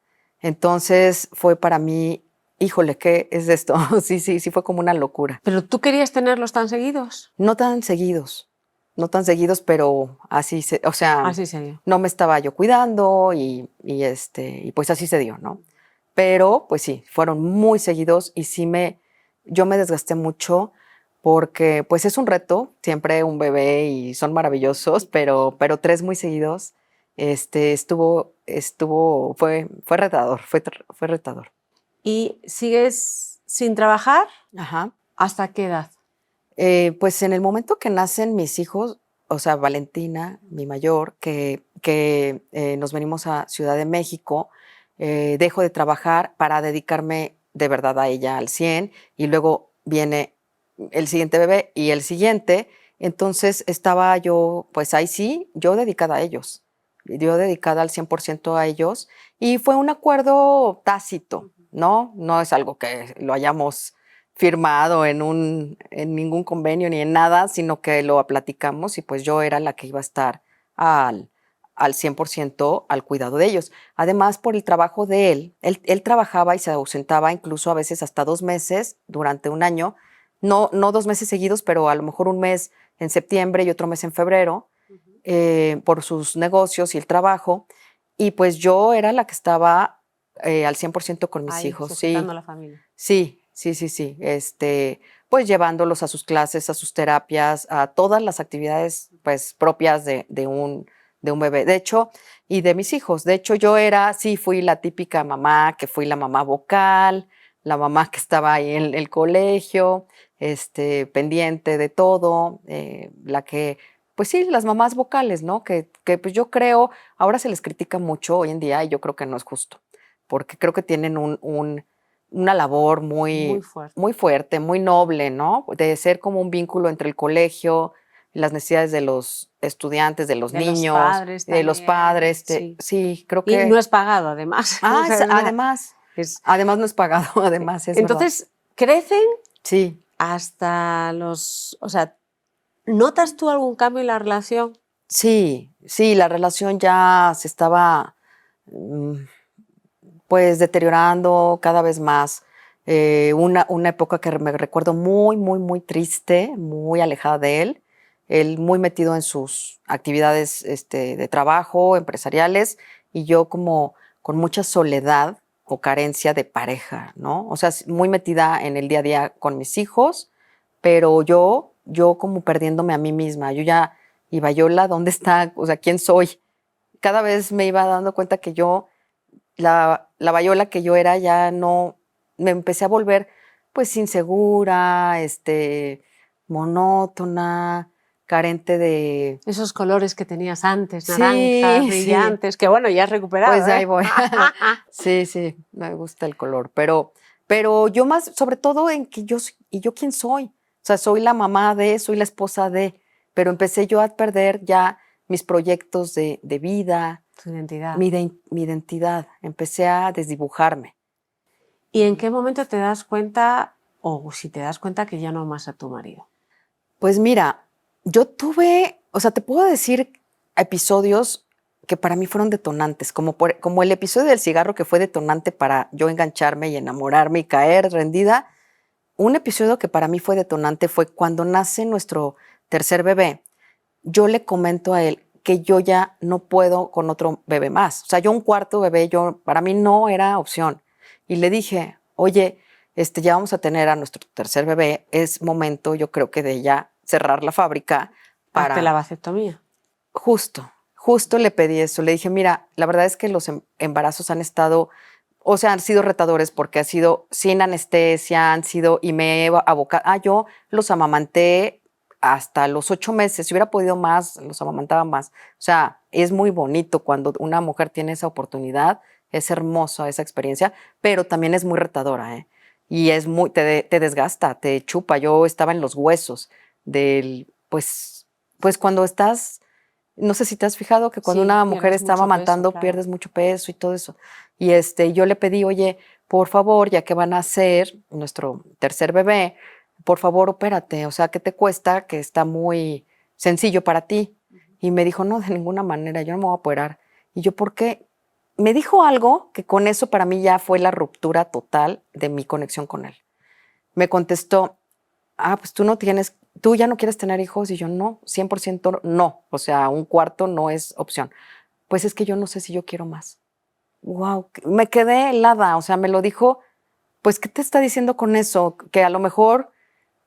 Entonces fue para mí, híjole, ¿qué es esto? Sí, fue como una locura. Pero tú querías tenerlos tan seguidos. No tan seguidos, no tan seguidos, pero así, o sea, Así sería. no me estaba yo cuidando y pues así se dio, ¿no? Pero pues sí, fueron muy seguidos y yo me desgasté mucho porque pues es un reto, siempre un bebé y son maravillosos, pero 3 muy seguidos, fue retador, fue retador. ¿Y sigues sin trabajar? Ajá. ¿Hasta qué edad? Pues en el momento que nacen mis hijos, o sea, Valentina, mi mayor, que nos venimos a Ciudad de México, dejo de trabajar para dedicarme de verdad a ella al 100 y luego viene el siguiente bebé y el siguiente. Entonces estaba yo, pues ahí sí, yo dedicada a ellos, yo dedicada al 100% a ellos y fue un acuerdo tácito, ¿no? No es algo que lo hayamos firmado en ningún convenio ni en nada, sino que lo platicamos y pues yo era la que iba a estar al 100% al cuidado de ellos. Además, por el trabajo de él trabajaba y se ausentaba incluso a veces hasta 2 meses durante un año, no 2 meses seguidos, pero a lo mejor un mes en septiembre y otro mes en febrero. por sus negocios y el trabajo, y pues yo era la que estaba al 100% con mis Ahí, hijos, sujetando sí, a la familia. sí, sí, sí, sí, pues llevándolos a sus clases, a sus terapias, a todas las actividades pues propias de un bebé. De hecho, y de mis hijos. De hecho, sí fui la típica mamá, que fui la mamá vocal, la mamá que estaba ahí en el colegio, pendiente de todo, la que, pues sí, las mamás vocales, ¿no? Que pues yo creo, ahora se les critica mucho hoy en día y yo creo que no es justo, porque creo que tienen una labor Muy muy, fuerte. muy fuerte, muy noble, ¿no? De ser como un vínculo entre el colegio, las necesidades de los estudiantes, de los De los niños, padres de los también, padres. sí. Sí, creo Y no que. es pagado, además. O sea, Además, es- además no es pagado, además, es verdad. entonces, crecen Sí, hasta los... O sea, ¿notas tú algún cambio en la relación? sí, sí, la relación ya se estaba, mm, pues, deteriorando cada vez más. Una época que me recuerdo muy, muy, muy triste, muy alejada de él. Él muy metido en sus actividades de trabajo, empresariales, y yo como con mucha soledad o carencia de pareja, ¿no? O sea, muy metida en el día a día con mis hijos, pero yo como perdiéndome a mí misma. Yo ya, y Viola, ¿dónde está? O sea, ¿quién soy? Cada vez me iba dando cuenta que la Viola que yo era ya no, me empecé a volver pues insegura, monótona, carente de. Esos colores que tenías antes, naranjas, Sí, sí, brillantes, que bueno, ya has recuperado, pues ahí ¿eh? voy. Sí, sí, me gusta el color, pero yo más, sobre todo en que yo quién soy. O sea, soy la mamá soy la esposa de, pero empecé yo a perder ya mis proyectos de vida, Tu identidad. mi identidad, empecé a desdibujarme. ¿Y en qué momento te das cuenta, o si te das cuenta, que ya no amas a tu marido? Pues mira, yo tuve, o sea, te puedo decir episodios que para mí fueron detonantes, como el episodio del cigarro que fue detonante para yo engancharme y enamorarme y caer rendida. Un episodio que para mí fue detonante fue cuando nace nuestro tercer bebé. Yo le comento a él que yo ya no puedo con otro bebé más. O sea, yo un cuarto bebé, para mí no era opción. Y le dije, oye, ya vamos a tener a nuestro tercer bebé, es momento, yo creo que de ya cerrar la fábrica Hazte la para. vasectomía. Justo le pedí eso. Le dije, mira, la verdad es que los embarazos han estado, o sea, han sido retadores porque ha sido sin anestesia, y me he abocado. Yo los amamanté hasta los 8 meses. Si hubiera podido más, los amamantaba más. O sea, es muy bonito cuando una mujer tiene esa oportunidad. Es hermosa esa experiencia, pero también es muy retadora, ¿eh? Y te desgasta, te chupa. Yo estaba en los huesos pues cuando estás. No sé si te has fijado que cuando Sí, una mujer pierdes está mucho peso, amamantando claro. pierdes mucho peso y todo eso. Y yo le pedí, oye, por favor, ya que van a hacer nuestro tercer bebé, por favor, opérate. O sea, ¿qué te cuesta? Que está muy sencillo para ti. Y me dijo, no, de ninguna manera, yo no me voy a operar. Y yo, ¿por qué? Me dijo algo que con eso para mí ya fue la ruptura total de mi conexión con él. Me contestó, pues tú ya no quieres tener hijos, y yo no, 100% no, o sea, un cuarto no es opción. Pues es que yo no sé si yo quiero más. Wow, me quedé helada, o sea, me lo dijo, pues, ¿qué te está diciendo con eso? Que a lo mejor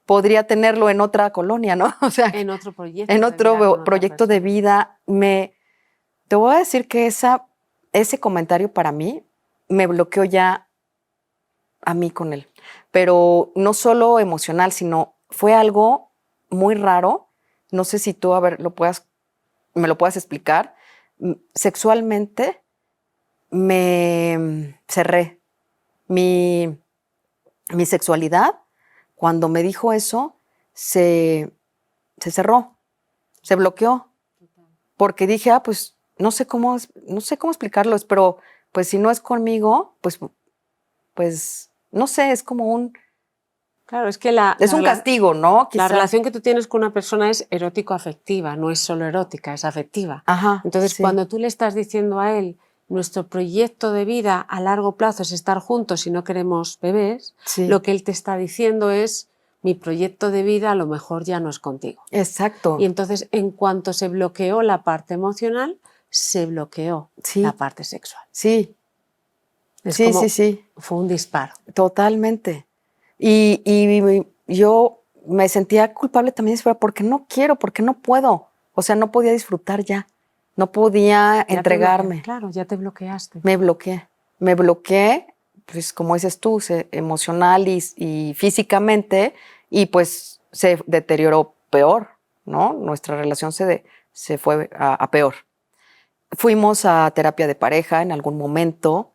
podría tenerlo en otra colonia, ¿no? O sea, En otro proyecto en de vida con otro otra proyecto de persona. vida. Te voy a decir que ese comentario para mí me bloqueó ya a mí con él. Pero no solo emocional, sino fue algo muy raro. No sé si tú, a ver, me lo puedas explicar. Sexualmente me cerré. Mi sexualidad, cuando me dijo eso, se cerró, se bloqueó. Porque dije, pues no sé cómo explicarlo, pero pues si no es conmigo, pues no sé, es como Claro, es que es un castigo, ¿no? la Quizá. relación que tú tienes con una persona es erótico-afectiva, no es solo erótica, es afectiva. Ajá, Entonces, sí, cuando tú le estás diciendo a él, nuestro proyecto de vida a largo plazo es estar juntos y no queremos bebés, sí, lo que él te está diciendo es, mi proyecto de vida a lo mejor ya no es contigo. Exacto. Y entonces, en cuanto se bloqueó la parte emocional, se bloqueó Sí. la parte sexual. Sí, Es sí, como, sí, sí, fue un disparo. totalmente. Y yo me sentía culpable también porque no quiero, porque no puedo. O sea, no podía disfrutar ya. No podía Ya entregarme. claro, ya te bloqueaste. Me bloqueé. Me bloqueé, pues como dices tú, emocional y físicamente, y pues se deterioró peor, ¿no? Nuestra relación se fue a peor. Fuimos a terapia de pareja en algún momento.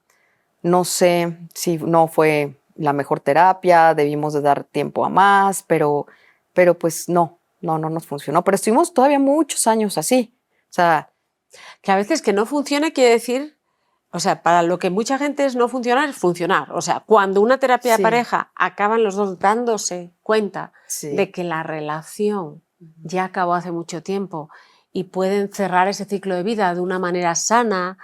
No sé si no fue la mejor terapia, debimos de dar tiempo a más, pero pues no nos funcionó. Pero estuvimos todavía muchos años así. O sea, Que a veces que no funcione quiere decir, o sea, para lo que mucha gente es no funcionar, es funcionar. O sea, cuando una terapia de sí, pareja acaban los dos dándose cuenta sí. de que la relación ya acabó hace mucho tiempo y pueden cerrar ese ciclo de vida de una manera sana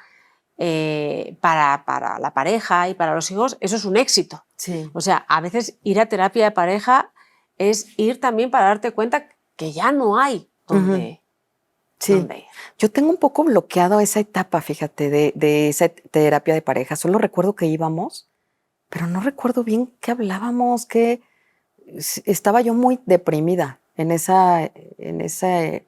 para la pareja y para los hijos, eso es un éxito. Sí. O sea, a veces ir a terapia de pareja es ir también para darte cuenta que ya no hay donde... Sí, ¿Dónde ir? yo tengo un poco bloqueado esa etapa, fíjate, de esa terapia de pareja. Solo recuerdo que íbamos, pero no recuerdo bien qué hablábamos, que estaba yo muy deprimida en ese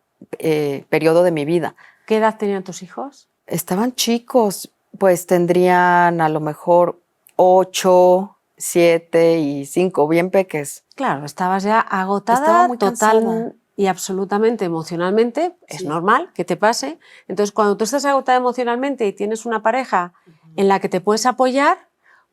periodo de mi vida. ¿Qué edad tenían tus hijos? Estaban chicos, pues tendrían a lo mejor 8, 7 y 5, bien peques. Claro, estabas ya agotada, Estaba muy total cansada. y absolutamente emocionalmente, es Sí. normal que te pase. Entonces, cuando tú estás agotada emocionalmente y tienes una pareja en la que te puedes apoyar,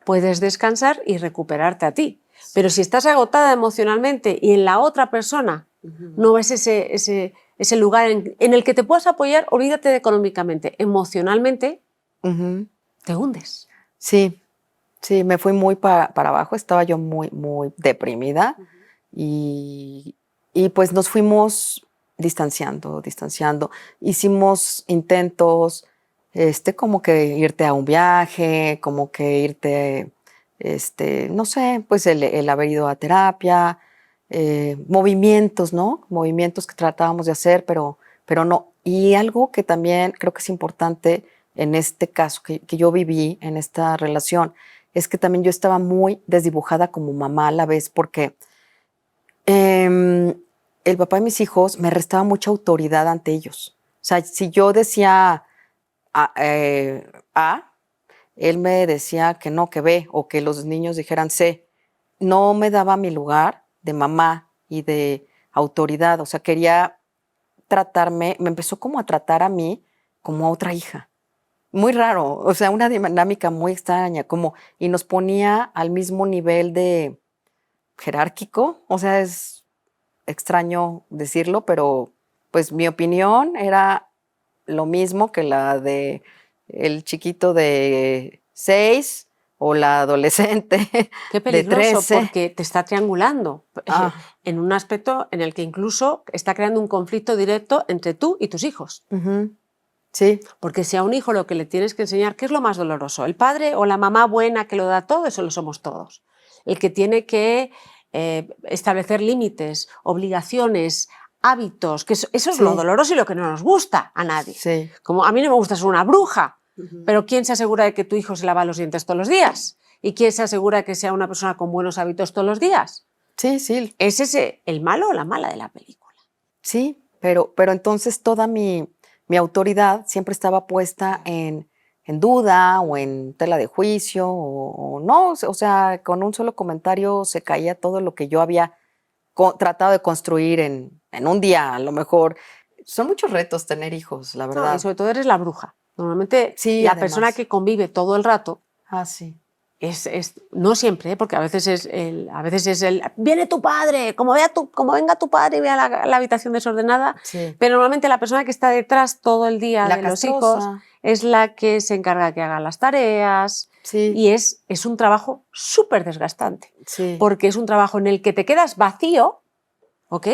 puedes descansar y recuperarte a ti. Pero si estás agotada emocionalmente y en la otra persona no ves ese lugar en el que te puedas apoyar, olvídate de económicamente, emocionalmente te hundes. Sí, sí, me fui muy para abajo, estaba yo muy deprimida y pues nos fuimos distanciando. Hicimos intentos, como que irte a un viaje, como que irte, no sé, pues el haber ido a terapia, movimientos, ¿no? Movimientos que tratábamos de hacer, pero no. Y algo que también creo que es importante en este caso que yo viví en esta relación, es que también yo estaba muy desdibujada como mamá a la vez, porque el papá de mis hijos me restaba mucha autoridad ante ellos. O sea, si yo decía A, él me decía que no, que B, o que los niños dijeran C. No me daba mi lugar de mamá y de autoridad. O sea, quería tratarme, me empezó como a tratar a mí como a otra hija. Muy raro, o sea, una dinámica muy extraña, y nos ponía al mismo nivel de jerárquico, o sea, es extraño decirlo, pero pues mi opinión era lo mismo que la de el chiquito de 6 o la adolescente Qué de peligroso, 13. porque te está triangulando en un aspecto en el que incluso está creando un conflicto directo entre tú y tus hijos. Sí. Porque si a un hijo lo que le tienes que enseñar, ¿qué es lo más doloroso? ¿El padre o la mamá buena que lo da todo? Eso lo somos todos. El que tiene que establecer límites, obligaciones, hábitos, que eso es lo doloroso y lo que no nos gusta a nadie. Sí. Como a mí no me gusta ser una bruja, pero ¿quién se asegura de que tu hijo se lava los dientes todos los días? ¿Y quién se asegura de que sea una persona con buenos hábitos todos los días? Sí, sí. ¿Es ese el malo o la mala de la película? Sí, pero entonces toda mi autoridad siempre estaba puesta en duda o en tela de juicio o no, o sea, con un solo comentario se caía todo lo que yo había tratado de construir en un día, a lo mejor. Son muchos retos tener hijos, la No, y verdad. sobre todo eres la bruja. Normalmente Sí, la además. persona que convive todo el rato Ah, sí. no siempre, porque a veces es el viene tu padre, como venga tu padre y vea la habitación desordenada, Sí. pero normalmente la persona que está detrás todo el día La de los castrosa. hijos es la que se encarga de que hagan las tareas. Sí. Y es un trabajo súper desgastante, Sí. porque es un trabajo en el que te quedas vacío, ¿ok?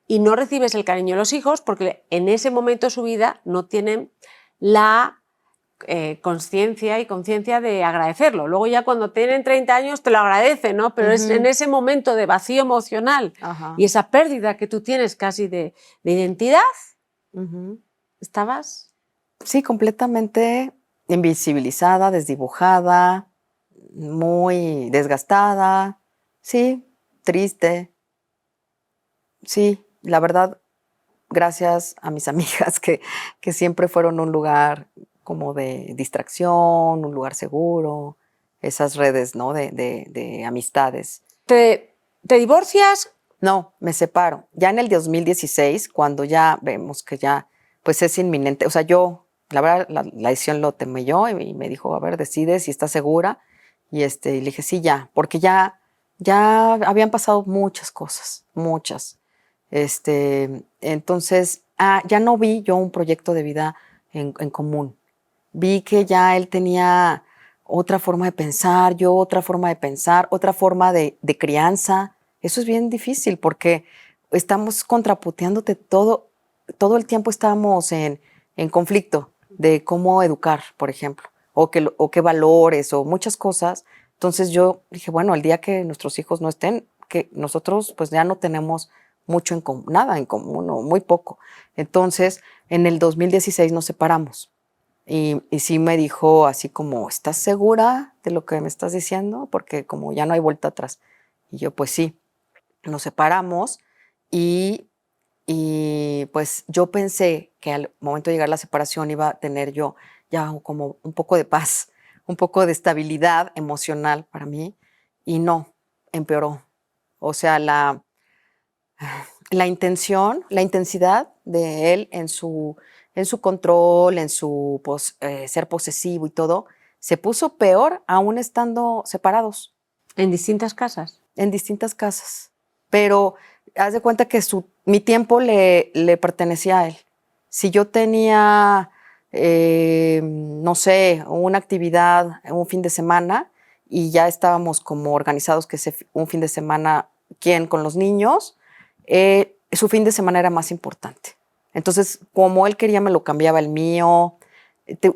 Y no recibes el cariño de los hijos porque en ese momento de su vida no tienen la conciencia y conciencia de agradecerlo. Luego ya cuando tienen 30 años te lo agradecen, ¿no? Pero es en ese momento de vacío emocional y esa pérdida que tú tienes casi de identidad, estabas... Sí, completamente invisibilizada, desdibujada, muy desgastada, sí, triste. Sí, la verdad, gracias a mis amigas que siempre fueron un lugar como de distracción, un lugar seguro, esas redes, ¿no? de amistades. ¿Te divorcias? No, me separo. Ya en el 2016, cuando ya vemos que ya, pues es inminente. O sea, yo, la verdad, la decisión lo tomé yo y me dijo, a ver, decide si estás segura. Y y le dije, sí, ya, porque ya habían pasado muchas cosas, muchas. Entonces, ya no vi yo un proyecto de vida en común. Vi que ya él tenía otra forma de pensar, yo otra forma de pensar, otra forma de crianza. Eso es bien difícil porque estamos contraputeándote todo el tiempo estamos en conflicto de cómo educar, por ejemplo, o qué valores, o muchas cosas. Entonces yo dije, bueno, el día que nuestros hijos no estén, que nosotros pues ya no tenemos mucho en común, nada en común, o muy poco. Entonces, en el 2016 nos separamos. Y sí me dijo así como, ¿estás segura de lo que me estás diciendo? Porque como ya no hay vuelta atrás. Y yo, pues sí, nos separamos y, pues yo pensé que al momento de llegar a la separación iba a tener yo ya como un poco de paz, un poco de estabilidad emocional para mí, y no, empeoró. O sea, la intensidad de él en su control, en su ser posesivo y todo, se puso peor aún estando separados. ¿En distintas casas? En distintas casas. Pero haz de cuenta que mi tiempo le pertenecía a él. Si yo tenía, no sé, una actividad un fin de semana y ya estábamos como organizados que un fin de semana, ¿quién? Con los niños, su fin de semana era más importante. Entonces, como él quería, me lo cambiaba el mío.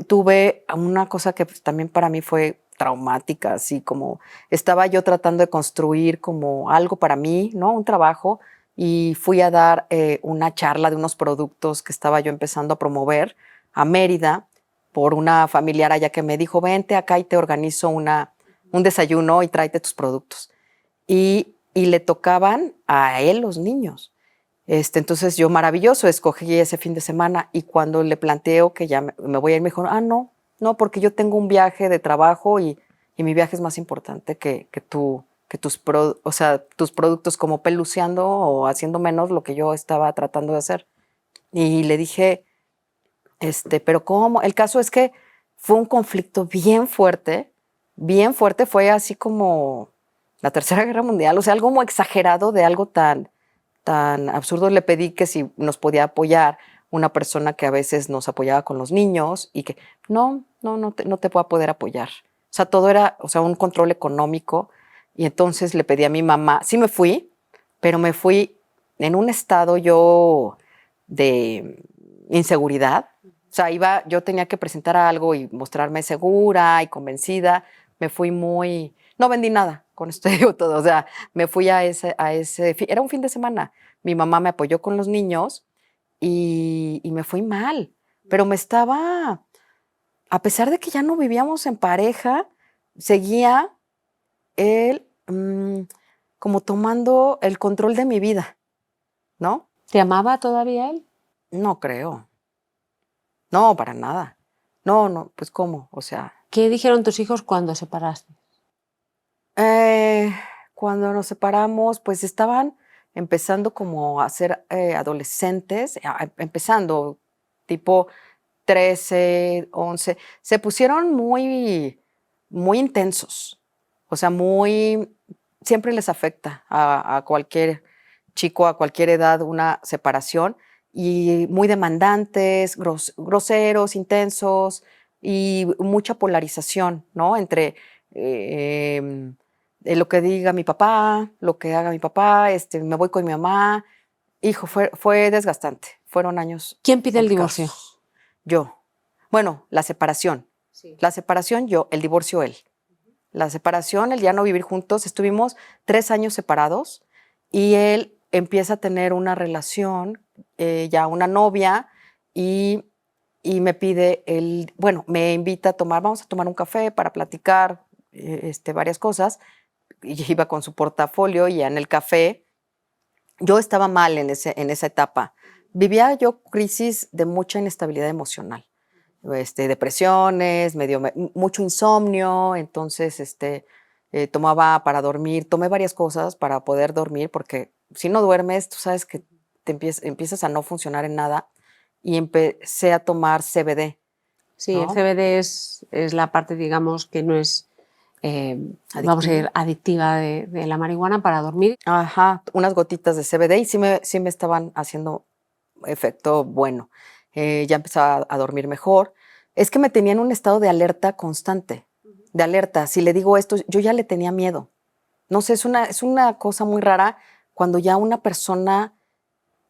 Tuve una cosa que pues, también para mí fue traumática, así como estaba yo tratando de construir como algo para mí, ¿no? Un trabajo, y fui a dar una charla de unos productos que estaba yo empezando a promover a Mérida por una familiar allá que me dijo, vente acá y te organizo un desayuno y tráete tus productos. Y le tocaban a él los niños. Entonces yo maravilloso, escogí ese fin de semana, y cuando le planteo que ya me voy a ir, me dijo, no, porque yo tengo un viaje de trabajo y mi viaje es más importante que tus productos, como peluceando o haciendo menos lo que yo estaba tratando de hacer. Y le dije, pero ¿cómo? El caso es que fue un conflicto bien fuerte, fue así como la Tercera Guerra Mundial, o sea, algo muy exagerado de algo tan absurdo. Le pedí que si nos podía apoyar una persona que a veces nos apoyaba con los niños, y que no te voy a poder apoyar. O sea, todo era, o sea, un control económico. Y entonces le pedí a mi mamá, sí me fui, pero me fui en un estado yo de inseguridad. O sea, yo tenía que presentar algo y mostrarme segura y convencida. Me fui no vendí nada, con esto digo todo. O sea, me fui era un fin de semana. Mi mamá me apoyó con los niños y me fui mal. Pero a pesar de que ya no vivíamos en pareja, seguía él como tomando el control de mi vida, ¿no? ¿Te amaba todavía él? No creo. No, para nada. No, pues ¿cómo? O sea. ¿Qué dijeron tus hijos cuando separaste? Cuando nos separamos, pues estaban empezando como a ser adolescentes, empezando tipo 13, 11. Se pusieron muy, muy intensos. O sea, siempre les afecta a cualquier chico, a cualquier edad, una separación, y muy demandantes, groseros, intensos, y mucha polarización, ¿no? Entre lo que diga mi papá, lo que haga mi papá, me voy con mi mamá. Hijo, fue desgastante. Fueron años ¿Quién pide el complicados. divorcio? Yo. Bueno, la separación. Sí. La separación yo, el divorcio él. La separación, el ya no vivir juntos, estuvimos 3 años separados y él empieza a tener una relación, ya una novia, y, me pide, bueno, me invita a tomar, vamos a tomar un café para platicar varias cosas, y iba con su portafolio y en el café, yo estaba mal en esa etapa. Vivía yo crisis de mucha inestabilidad emocional. Depresiones, mucho insomnio, entonces tomaba para dormir, tomé varias cosas para poder dormir, porque si no duermes, tú sabes que empiezas a no funcionar en nada, y empecé a tomar CBD. Sí, ¿no? el CBD es la parte, digamos, que no es, vamos a decir, adictiva de la marihuana para dormir. Ajá, unas gotitas de CBD y sí me estaban haciendo efecto bueno. Ya empezaba a dormir mejor. Es que me tenía en un estado de alerta constante, de alerta. Si le digo esto, yo ya le tenía miedo. No sé, es una cosa muy rara cuando ya a una persona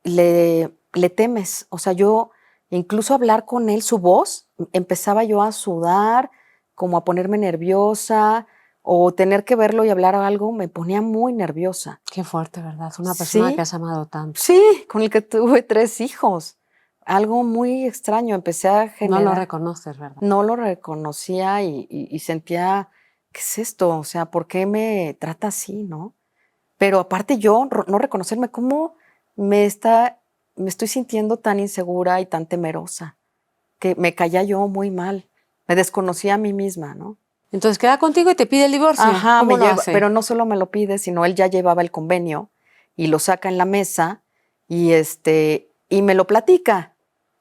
le temes. O sea, yo incluso hablar con él, su voz, empezaba yo a sudar, como a ponerme nerviosa, o tener que verlo y hablar algo me ponía muy nerviosa. Qué fuerte, ¿verdad? Una persona Sí, que has amado tanto. sí, con el que tuve 3 hijos. Algo muy extraño, empecé a No lo generar. reconoces, ¿verdad? No lo reconocía y sentía, ¿qué es esto? O sea, ¿por qué me trata así, no? Pero aparte yo, no reconocerme, ¿cómo me estoy sintiendo tan insegura y tan temerosa? Que me caía yo muy mal, me desconocía a mí misma, ¿no? Entonces queda contigo y te pide el divorcio. Ajá, ¿Cómo me lo lleva, hace? pero no solo me lo pide, sino él ya llevaba el convenio y lo saca en la mesa y me lo platica,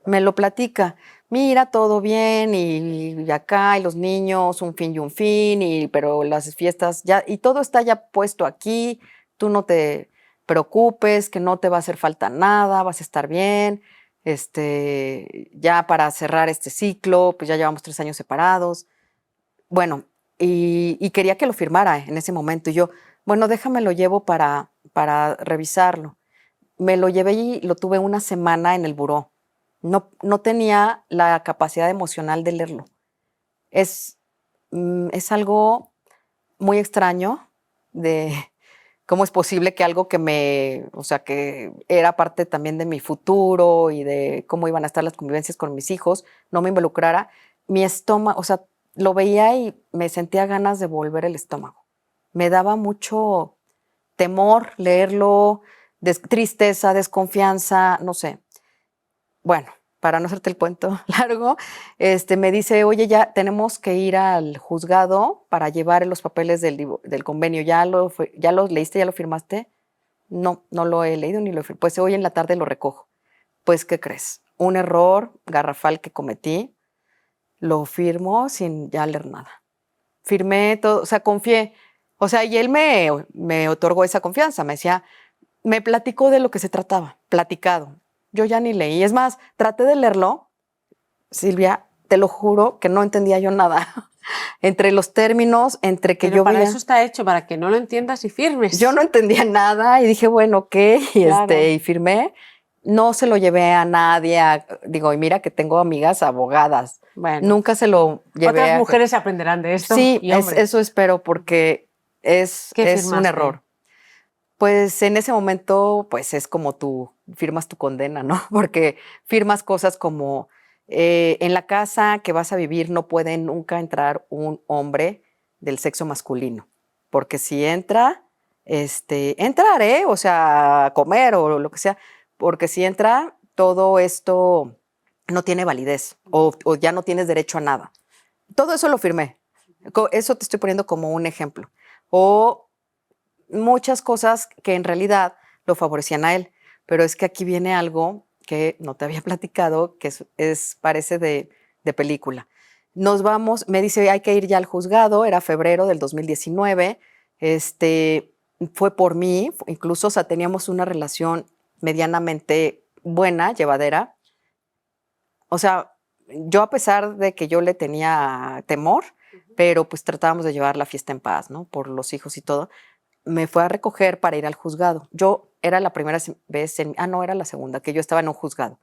me lo platica. Mira, todo bien y acá y los niños, un fin y un fin, pero las fiestas ya, y todo está ya puesto aquí, tú no te preocupes, que no te va a hacer falta nada, vas a estar bien. Ya para cerrar este ciclo, pues ya llevamos 3 años separados. Bueno, y quería que lo firmara en ese momento. Y yo, bueno, déjame lo llevo para revisarlo. Me lo llevé y lo tuve una semana en el buró. No tenía la capacidad emocional de leerlo. Es algo muy extraño de cómo es posible que algo o sea, que era parte también de mi futuro y de cómo iban a estar las convivencias con mis hijos, no me involucrara. Mi estómago, o sea, lo veía y me sentía ganas de volver el estómago. Me daba mucho temor leerlo, tristeza, desconfianza, no sé. Bueno, para no hacerte el cuento largo, me dice, oye, ya tenemos que ir al juzgado para llevar los papeles del convenio. ¿Ya lo leíste, ya lo firmaste? No, no lo he leído ni lo he firmado. Pues hoy en la tarde lo recojo. Pues, ¿qué crees? Un error garrafal que cometí, lo firmo sin ya leer nada. Firmé todo, o sea, confié. O sea, y él me otorgó esa confianza. Me decía, me platicó de lo que se trataba, platicado. Yo ya ni leí. Es más, traté de leerlo, Silvia, te lo juro que no entendía yo nada. Entre los términos, entre que Pero yo para veía, eso está hecho, para que no lo entiendas y yo firmes. no entendía nada y dije, bueno, ok, Claro. y firmé. No se lo llevé a nadie, digo, y mira que tengo amigas abogadas. Bueno, Nunca se lo llevé otras a... mujeres aprenderán de esto Sí, y hombres. eso espero porque ¿Qué es un firmaste? error. Pues en ese momento, pues es como tú firmas tu condena, ¿no? Porque firmas cosas como en la casa que vas a vivir no puede nunca entrar un hombre del sexo masculino, porque si entra, entrar, ¿eh? O sea, a comer o lo que sea, porque si entra, todo esto no tiene validez o ya no tienes derecho a nada. Todo eso lo firmé. Eso te estoy poniendo como un ejemplo. O muchas cosas que en realidad lo favorecían a él. Pero es que aquí viene algo que no te había platicado, que parece de película. Nos vamos, me dice, hay que ir ya al juzgado, era febrero del 2019, fue por mí, incluso, o sea, teníamos una relación medianamente buena, llevadera. O sea, yo a pesar de que yo le tenía temor, pero pues tratábamos de llevar la fiesta en paz, ¿no? Por los hijos y todo, me fue a recoger para ir al juzgado. Yo era la primera vez no, era la segunda, que yo estaba en un juzgado,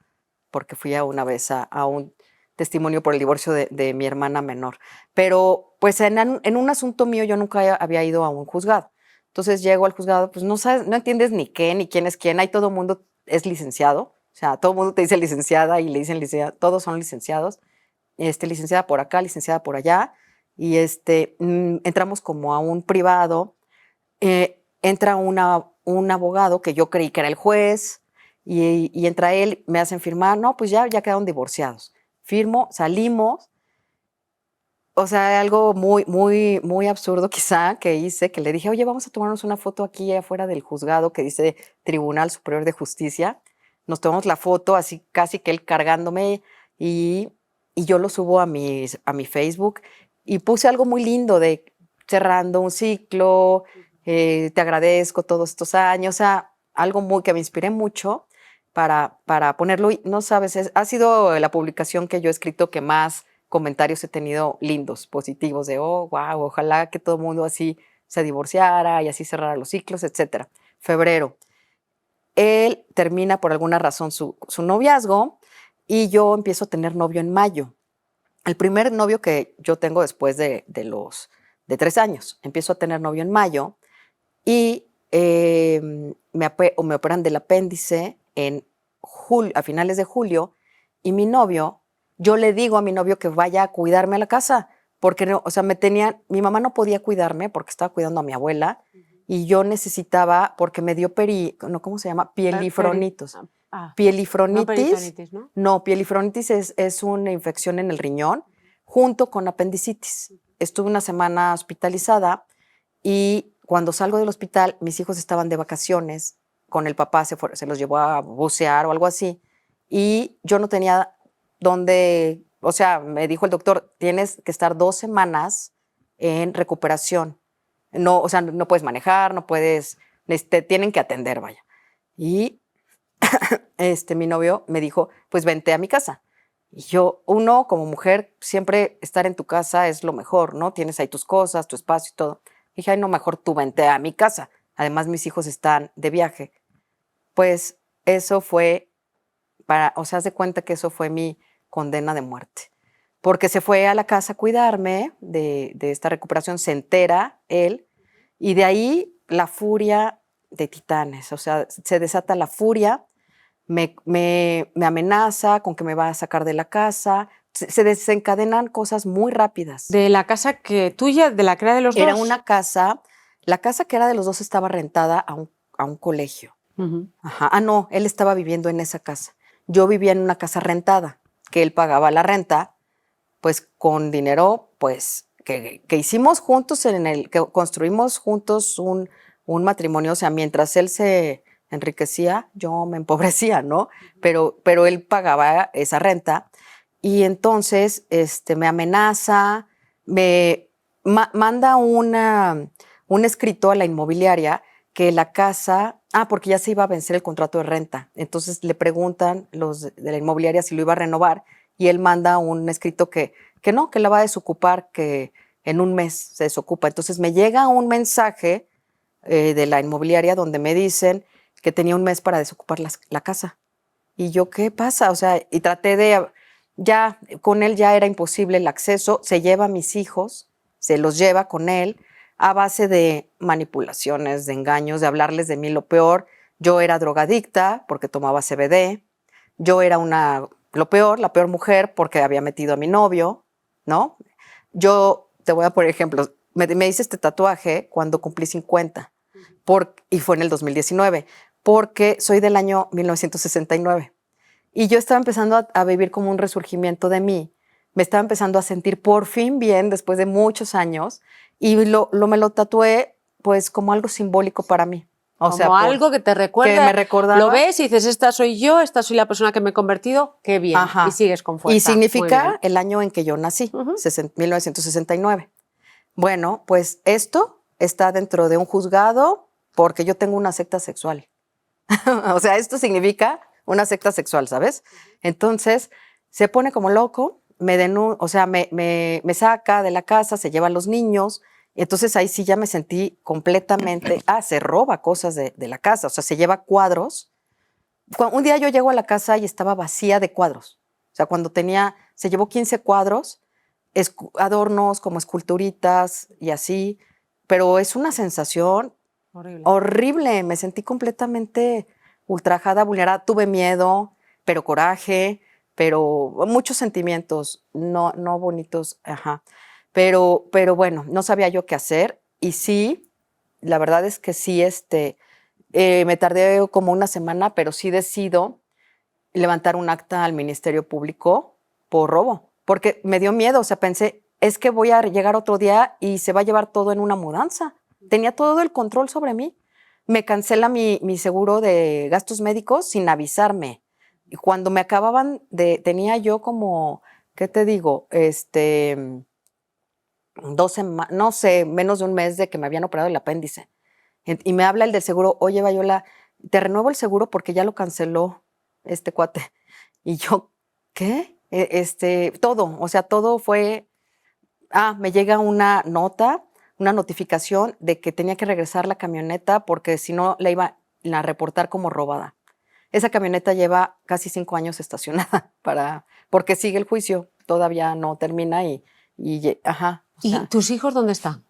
porque fui a una vez a un testimonio por el divorcio de mi hermana menor. Pero pues en un asunto mío yo nunca había ido a un juzgado. Entonces llego al juzgado, pues no sabes, no entiendes ni qué, ni quién es quién. Ahí todo el mundo es licenciado. O sea, todo el mundo te dice licenciada y le dicen licenciada. Todos son licenciados. Licenciada por acá, licenciada por allá. Y entramos como a un privado. Entra un abogado que yo creí que era el juez. Y entra él, me hacen firmar. No, pues ya quedaron divorciados. Firmo, salimos. O sea, algo muy, muy, muy absurdo quizá que hice, que le dije, oye, vamos a tomarnos una foto aquí afuera del juzgado que dice Tribunal Superior de Justicia. Nos tomamos la foto así casi que él cargándome y yo lo subo a mi Facebook y puse algo muy lindo de cerrando un ciclo, te agradezco todos estos años, o sea, algo muy que me inspiré mucho para ponerlo. Y no sabes, ha sido la publicación que yo he escrito que más comentarios he tenido lindos, positivos, de, oh, wow, ojalá que todo el mundo así se divorciara y así cerrara los ciclos, etcétera. Febrero. Él termina por alguna razón su noviazgo y yo empiezo a tener novio en mayo. El primer novio que yo tengo después de 3 años. Empiezo a tener novio en mayo y me operan del apéndice a finales de julio y mi novio, yo le digo a mi novio que vaya a cuidarme a la casa porque no, o sea, mi mamá no podía cuidarme porque estaba cuidando a mi abuela y yo necesitaba, porque me dio ¿cómo se llama? Pielifronitis. Pielifronitis. No peritonitis, ¿no? No, pielifronitis es una infección en el riñón junto con apendicitis. Estuve una semana hospitalizada y cuando salgo del hospital, mis hijos estaban de vacaciones, con el papá se los llevó a bucear o algo así, y yo no tenía dónde, o sea, me dijo el doctor, tienes que estar 2 semanas en recuperación. No, o sea, no puedes manejar, no puedes, te tienen que atender, vaya. Y mi novio me dijo, pues vente a mi casa. Y yo, uno como mujer, siempre estar en tu casa es lo mejor, ¿no? Tienes ahí tus cosas, tu espacio y todo. Dije, ay, no, mejor tú vente a mi casa. Además, mis hijos están de viaje. Pues eso fue o sea, haz de cuenta que eso fue mi condena de muerte. Porque se fue a la casa a cuidarme de esta recuperación, se entera él, y de ahí la furia de titanes. O sea, se desata la furia, me amenaza con que me va a sacar de la casa. Se desencadenan cosas muy rápidas. De la casa tuya, de la que era de los dos. Era una casa, la casa que era de los dos estaba rentada a un colegio. Ajá. Ah, no, él estaba viviendo en esa casa. Yo vivía en una casa rentada, que él pagaba la renta, pues con dinero, pues, que hicimos juntos, que construimos juntos un matrimonio. O sea, mientras él se enriquecía, yo me empobrecía, ¿no? Pero él pagaba esa renta. Y entonces me amenaza, me manda un escrito a la inmobiliaria que la casa, porque ya se iba a vencer el contrato de renta. Entonces le preguntan los de la inmobiliaria si lo iba a renovar y él manda un escrito que no, que la va a desocupar, que en un mes se desocupa. Entonces me llega un mensaje de la inmobiliaria donde me dicen que tenía un mes para desocupar la casa. Y yo, ¿qué pasa? O sea, y traté ya con él ya era imposible el acceso, se lleva a mis hijos, se los lleva con él a base de manipulaciones, de engaños, de hablarles de mí lo peor. Yo era drogadicta porque tomaba CBD, yo era la peor mujer porque había metido a mi novio, ¿no? Yo te voy a poner ejemplos, me hice este tatuaje cuando cumplí 50 y fue en el 2019, porque soy del año 1969. Y yo estaba empezando a vivir como un resurgimiento de mí. Me estaba empezando a sentir por fin bien después de muchos años y me lo tatué pues como algo simbólico para mí. O sea, algo que te recuerda. Que me recordaba. Lo ves y dices, esta soy yo, esta soy la persona que me he convertido, qué bien. Ajá. Y sigues con fuerza. Y significa el año en que yo nací, 1969. Bueno, pues esto está dentro de un juzgado porque yo tengo una secta sexual. O sea, esto significa una secta sexual, ¿sabes? Entonces, se pone como loco, me saca de la casa, se lleva a los niños, y entonces ahí sí ya me sentí completamente, se roba cosas de la casa, o sea, se lleva cuadros. Un día yo llego a la casa y estaba vacía de cuadros, O sea, cuando se llevó 15 cuadros, adornos como esculturitas y así, pero es una sensación Horrible. horrible. Me sentí completamente ultrajada, vulnerada. Tuve miedo, pero coraje, pero muchos sentimientos no bonitos, ajá. Pero bueno, no sabía yo qué hacer y sí, la verdad es que sí, me tardé como una semana, pero sí decido levantar un acta al Ministerio Público por robo, porque me dio miedo, o sea, pensé, es que voy a llegar otro día y se va a llevar todo en una mudanza. Tenía todo el control sobre mí. Me cancela mi seguro de gastos médicos sin avisarme. Y cuando me acababan tenía yo como, ¿qué te digo? 2 semanas, no sé, menos de un mes de que me habían operado el apéndice. Y me habla el del seguro, oye, Viola, te renuevo el seguro porque ya lo canceló este cuate. Y yo, ¿qué? Todo, o sea, todo fue, me llega una nota, una notificación de que tenía que regresar la camioneta porque si no la iba a reportar como robada. Esa camioneta lleva casi 5 años estacionada porque sigue el juicio, todavía no termina ajá. O ¿Y sea, tus hijos dónde están?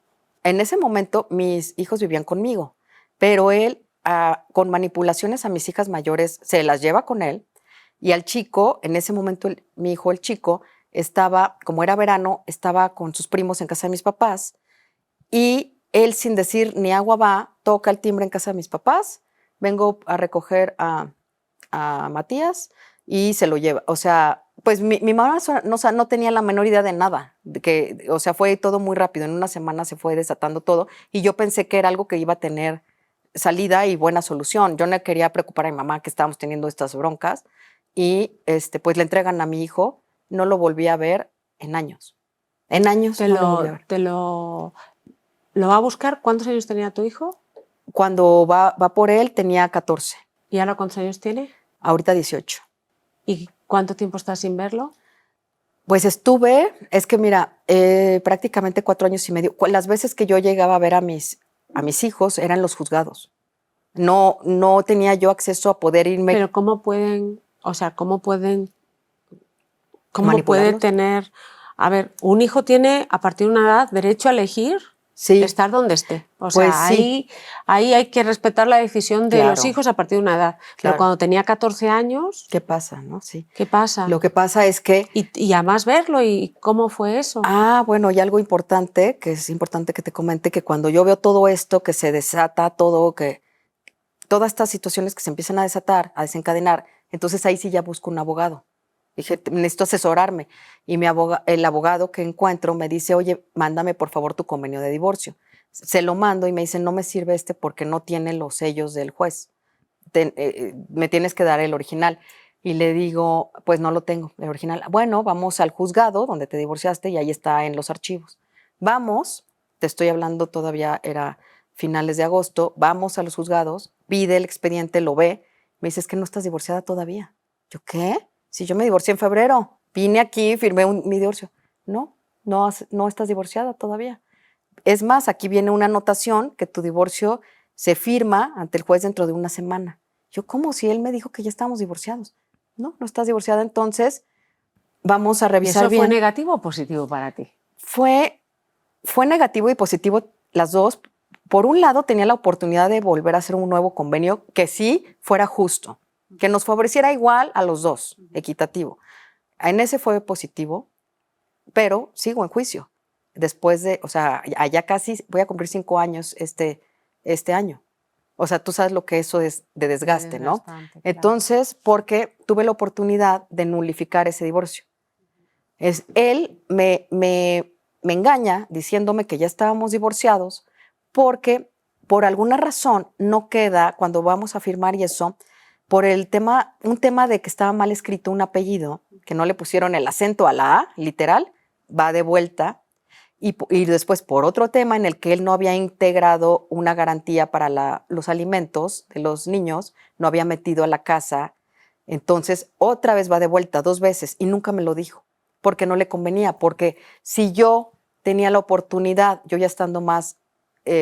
en ese momento mis hijos vivían conmigo, pero él con manipulaciones a mis hijas mayores se las lleva con él y al chico, en ese momento mi hijo, el chico, estaba, como era verano, estaba con sus primos en casa de mis papás y él sin decir ni agua va, toca el timbre en casa de mis papás, vengo a recoger a Matías y se lo lleva. O sea, pues mi mamá no tenía la menor idea de nada, o sea, fue todo muy rápido, en una semana se fue desatando todo y yo pensé que era algo que iba a tener salida y buena solución. Yo no quería preocupar a mi mamá que estábamos teniendo estas broncas y pues le entregan a mi hijo, no lo volví a ver en años. En años ¿Te no lo volví a lo, ver. te lo va a buscar? ¿Cuántos años tenía tu hijo? Cuando va por él tenía 14, ¿Y ahora cuántos años tiene? ahorita 18. ¿Y cuánto tiempo estás sin verlo? Pues es que mira, prácticamente 4 años y medio. Las veces que yo llegaba a ver a mis hijos eran los juzgados. No tenía yo acceso a poder irme Pero ¿cómo pueden, o sea, cómo puede manipularlos. tener, a ver, un hijo tiene a partir de una edad derecho a elegir Sí, estar donde esté. O pues sea, sí, ahí hay que respetar la decisión de los claro, hijos a partir de una edad. Pero claro. cuando tenía 14 años, ¿Qué pasa, no? Sí. ¿qué pasa? Lo que pasa es que, Y además verlo y cómo fue eso. bueno, y algo importante, que es importante que te comente, que cuando yo veo todo esto, que se desata todo, que todas estas situaciones que se empiezan a desatar, a desencadenar, entonces ahí sí ya busco un abogado. Dije, necesito asesorarme. Y el abogado que encuentro me dice, oye, mándame por favor tu convenio de divorcio. Se lo mando y me dice, no me sirve porque no tiene los sellos del juez. Me tienes que dar el original. Y le digo, pues no lo tengo, el original. Bueno, vamos al juzgado donde te divorciaste y ahí está en los archivos. Vamos, te estoy hablando todavía, era finales de agosto, vamos a los juzgados, pide el expediente, lo ve, me dice, es que no estás divorciada todavía. ¿Yo qué? Si yo me divorcié en febrero, vine aquí, firmé mi divorcio. No estás divorciada todavía. Es más, aquí viene una anotación que tu divorcio se firma ante el juez dentro de una semana. Yo, ¿cómo? Si él me dijo que ya estábamos divorciados. No estás divorciada, entonces vamos a ¿Y revisar eso fue bien. negativo o positivo para ti? Fue negativo y positivo las dos. Por un lado, tenía la oportunidad de volver a hacer un nuevo convenio que sí fuera justo, que nos favoreciera igual a los dos, equitativo. En ese fue positivo, pero sigo en juicio. Después o sea, allá casi voy a cumplir 5 años este año. O sea, tú sabes lo que eso es de desgaste, ¿no? Desgastante, claro. Entonces, porque tuve la oportunidad de nulificar ese divorcio. Él me engaña diciéndome que ya estábamos divorciados porque por alguna razón no queda cuando vamos a firmar y eso, por un tema de que estaba mal escrito un apellido, que no le pusieron el acento a la A, literal, va de vuelta. Y después por otro tema en el que él no había integrado una garantía para los alimentos de los niños, no había metido a la casa. Entonces otra vez va de vuelta 2 veces y nunca me lo dijo, porque no le convenía, porque si yo tenía la oportunidad, yo ya estando más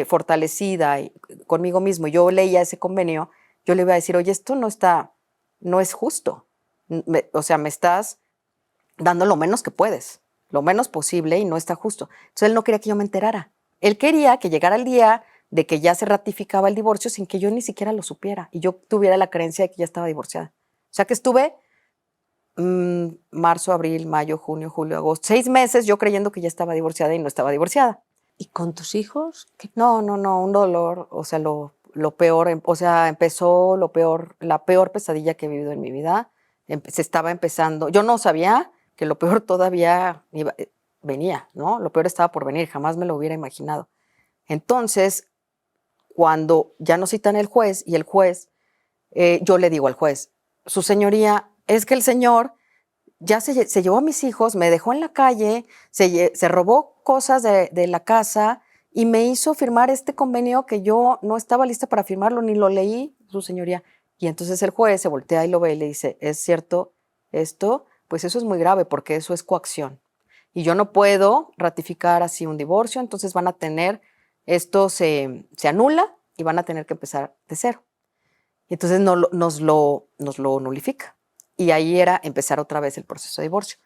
fortalecida y conmigo mismo, yo leía ese convenio, yo le iba a decir, oye, esto no es justo. O sea, me estás dando lo menos que puedes, lo menos posible y no está justo. Entonces él no quería que yo me enterara. Él quería que llegara el día de que ya se ratificaba el divorcio sin que yo ni siquiera lo supiera y yo tuviera la creencia de que ya estaba divorciada. O sea que estuve marzo, abril, mayo, junio, julio, agosto, 6 meses yo creyendo que ya estaba divorciada y no estaba divorciada. ¿Y con tus hijos? No, un dolor, o sea, lo peor, o sea, empezó lo peor, la peor pesadilla que he vivido en mi vida. Se estaba empezando, yo no sabía que lo peor todavía venía, ¿no? Lo peor estaba por venir, jamás me lo hubiera imaginado. Entonces, cuando ya nos citan el juez y el juez, yo le digo al juez, su señoría, es que el señor ya se llevó a mis hijos, me dejó en la calle, se robó cosas de la casa y me hizo firmar este convenio que yo no estaba lista para firmarlo, ni lo leí, su señoría. Y entonces el juez se voltea y lo ve y le dice, ¿es cierto esto? Pues eso es muy grave porque eso es coacción. Y yo no puedo ratificar así un divorcio, entonces van a tener, esto se anula y van a tener que empezar de cero. Y entonces nos lo nulifica. Y ahí era empezar otra vez el proceso de divorcio.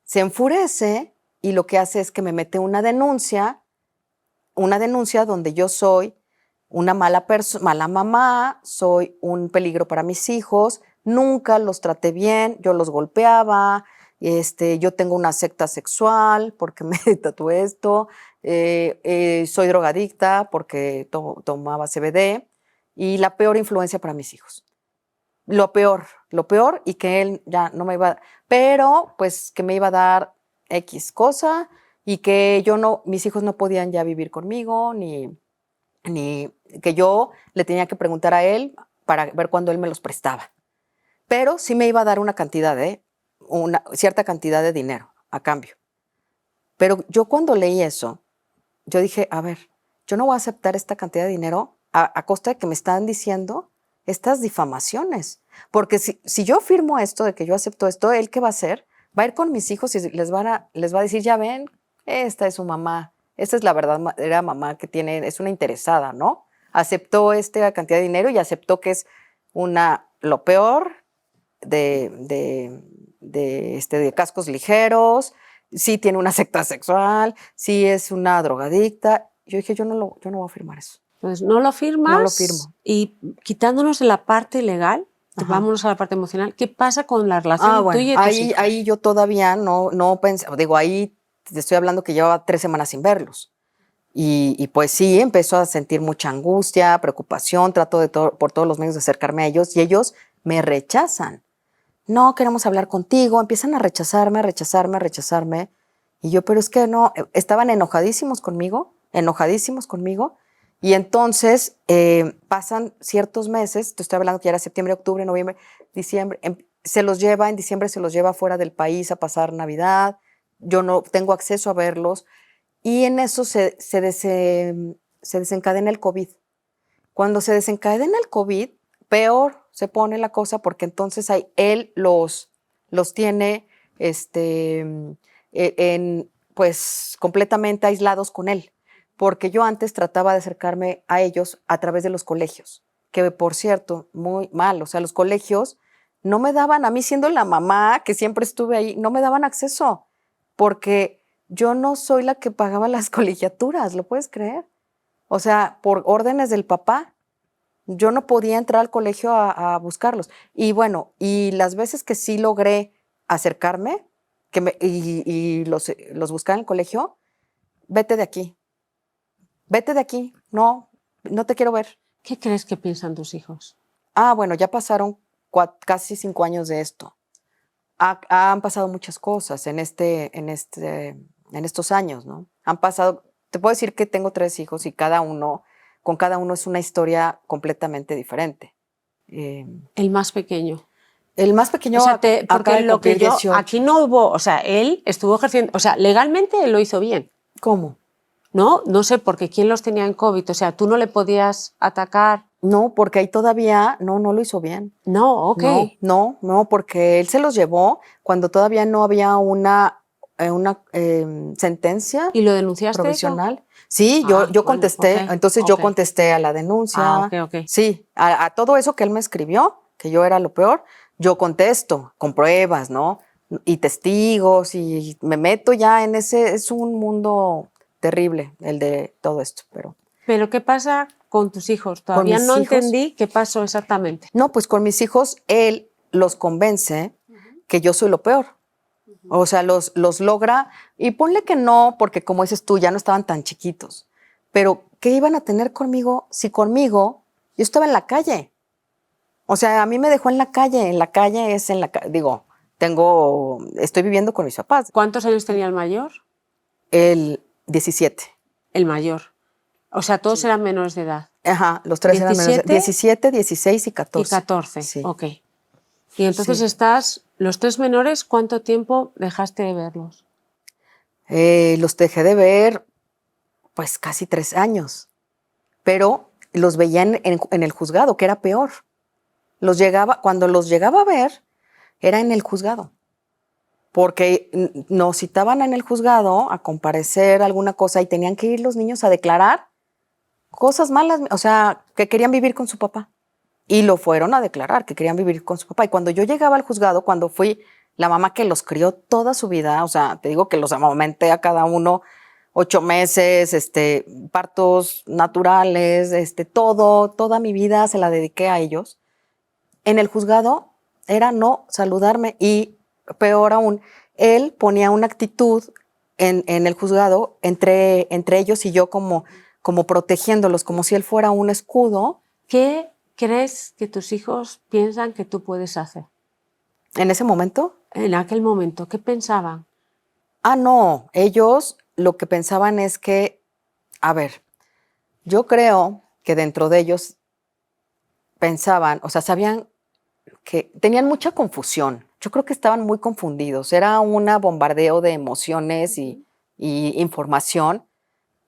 Se enfurece y lo que hace es que me mete una denuncia donde yo soy una mala mamá, soy un peligro para mis hijos, nunca los traté bien, yo los golpeaba, yo tengo una secta sexual porque me tatué esto, soy drogadicta porque tomaba CBD y la peor influencia para mis hijos. Lo peor, y que él ya no me iba a, pero pues que me iba a dar X cosa y que mis hijos no podían ya vivir conmigo, ni que yo le tenía que preguntar a él para ver cuándo él me los prestaba. Pero sí me iba a dar una cierta cantidad de dinero a cambio. Pero yo cuando leí eso, yo dije, a ver, yo no voy a aceptar esta cantidad de dinero a costa de que me están diciendo estas difamaciones. Porque si yo firmo esto, de que yo acepto esto, ¿él qué va a hacer? Va a ir con mis hijos y les va a decir, ya ven, esta es su mamá, esta es la verdadera mamá que tiene, es una interesada, ¿no? Aceptó esta cantidad de dinero y aceptó que es lo peor de cascos ligeros, sí tiene una secta sexual, sí es una drogadicta. Yo dije, yo no voy a firmar eso. Entonces, no lo firmas. No lo firmo. Y quitándonos de la parte legal, vámonos a la parte emocional. ¿Qué pasa con la relación tuya y tus hijos? Ahí yo todavía no pensé, digo, ahí te estoy hablando que llevaba 3 semanas sin verlos. Y pues sí, empezó a sentir mucha angustia, preocupación, trato por todos los medios de acercarme a ellos y ellos me rechazan. No queremos hablar contigo, empiezan a rechazarme. Y yo, pero es que no, estaban enojadísimos conmigo. Y entonces pasan ciertos meses, te estoy hablando que ya era septiembre, octubre, noviembre, diciembre, en diciembre se los lleva fuera del país a pasar Navidad, yo no tengo acceso a verlos, y en eso se desencadena el COVID. Cuando se desencadena el COVID, peor se pone la cosa porque entonces él los tiene pues completamente aislados con él. Porque yo antes trataba de acercarme a ellos a través de los colegios, que por cierto, muy mal, o sea, los colegios no me daban, a mí siendo la mamá que siempre estuve ahí, no me daban acceso, porque yo no soy la que pagaba las colegiaturas, ¿lo puedes creer? O sea, por órdenes del papá, yo no podía entrar al colegio a buscarlos. Y bueno, y las veces que sí logré acercarme y los buscar en el colegio, vete de aquí, no te quiero ver. ¿Qué crees que piensan tus hijos? Bueno, ya pasaron casi 5 años de esto. Han pasado muchas cosas en estos años, ¿no? Han pasado, te puedo decir que tengo 3 hijos y con cada uno es una historia completamente diferente. El más pequeño. El más pequeño, o sea, porque lo que 18. Aquí no hubo, o sea, él estuvo ejerciendo, o sea, legalmente él lo hizo bien. ¿Cómo? No sé, porque ¿quién los tenía en COVID? O sea, ¿tú no le podías atacar? No, porque ahí todavía no lo hizo bien. No, ok. No, porque él se los llevó cuando todavía no había una sentencia. ¿Y lo denunciaste provisional. eso? Sí, yo contesté, okay, entonces yo contesté a la denuncia. Ok. Sí, a todo eso que él me escribió, que yo era lo peor, yo contesto con pruebas, ¿no? y testigos, y me meto ya en ese, es un mundo terrible el de todo esto, pero Pero ¿qué pasa con tus hijos? con Todavía mis no hijos, entendí qué pasó exactamente. no, pues con mis hijos él los convence que yo soy lo peor. O sea, los logra, y ponle que no, porque como dices tú, ya no estaban tan chiquitos, pero ¿qué iban a tener conmigo si conmigo yo estaba en la calle? O sea, a mí me dejó en la calle es en la calle, digo, estoy viviendo con mis papás, ¿Cuántos años tenía el mayor? el 17. El mayor. O sea, todos eran menores de edad. Ajá, los tres eran menores, 17 17, 16 y 14. y 14. Sí. Ok. Y entonces Sí. los tres menores, ¿cuánto tiempo dejaste de verlos? Los dejé de ver, pues casi 3 años, pero los veía en el juzgado, que era peor. Cuando los llegaba a ver, era en el juzgado, porque nos citaban en el juzgado a comparecer alguna cosa y tenían que ir los niños a declarar cosas malas, o sea, que querían vivir con su papá. Y lo fueron a declarar, que querían vivir con su papá. Y cuando yo llegaba al juzgado, cuando fui la mamá que los crió toda su vida, o sea, te digo que los amamenté a cada uno 8 meses, partos naturales, toda mi vida se la dediqué a ellos. En el juzgado era no saludarme y peor aún, él ponía una actitud en el juzgado entre ellos y yo como protegiéndolos, como si él fuera un escudo. ¿Qué crees que tus hijos piensan que tú puedes hacer? En ese momento, En aquel momento, ¿qué pensaban? no, ellos lo que pensaban es que, a ver, yo creo que dentro de ellos pensaban, o sea, sabían que tenían mucha confusión. Yo creo que estaban muy confundidos. Era un bombardeo de emociones y información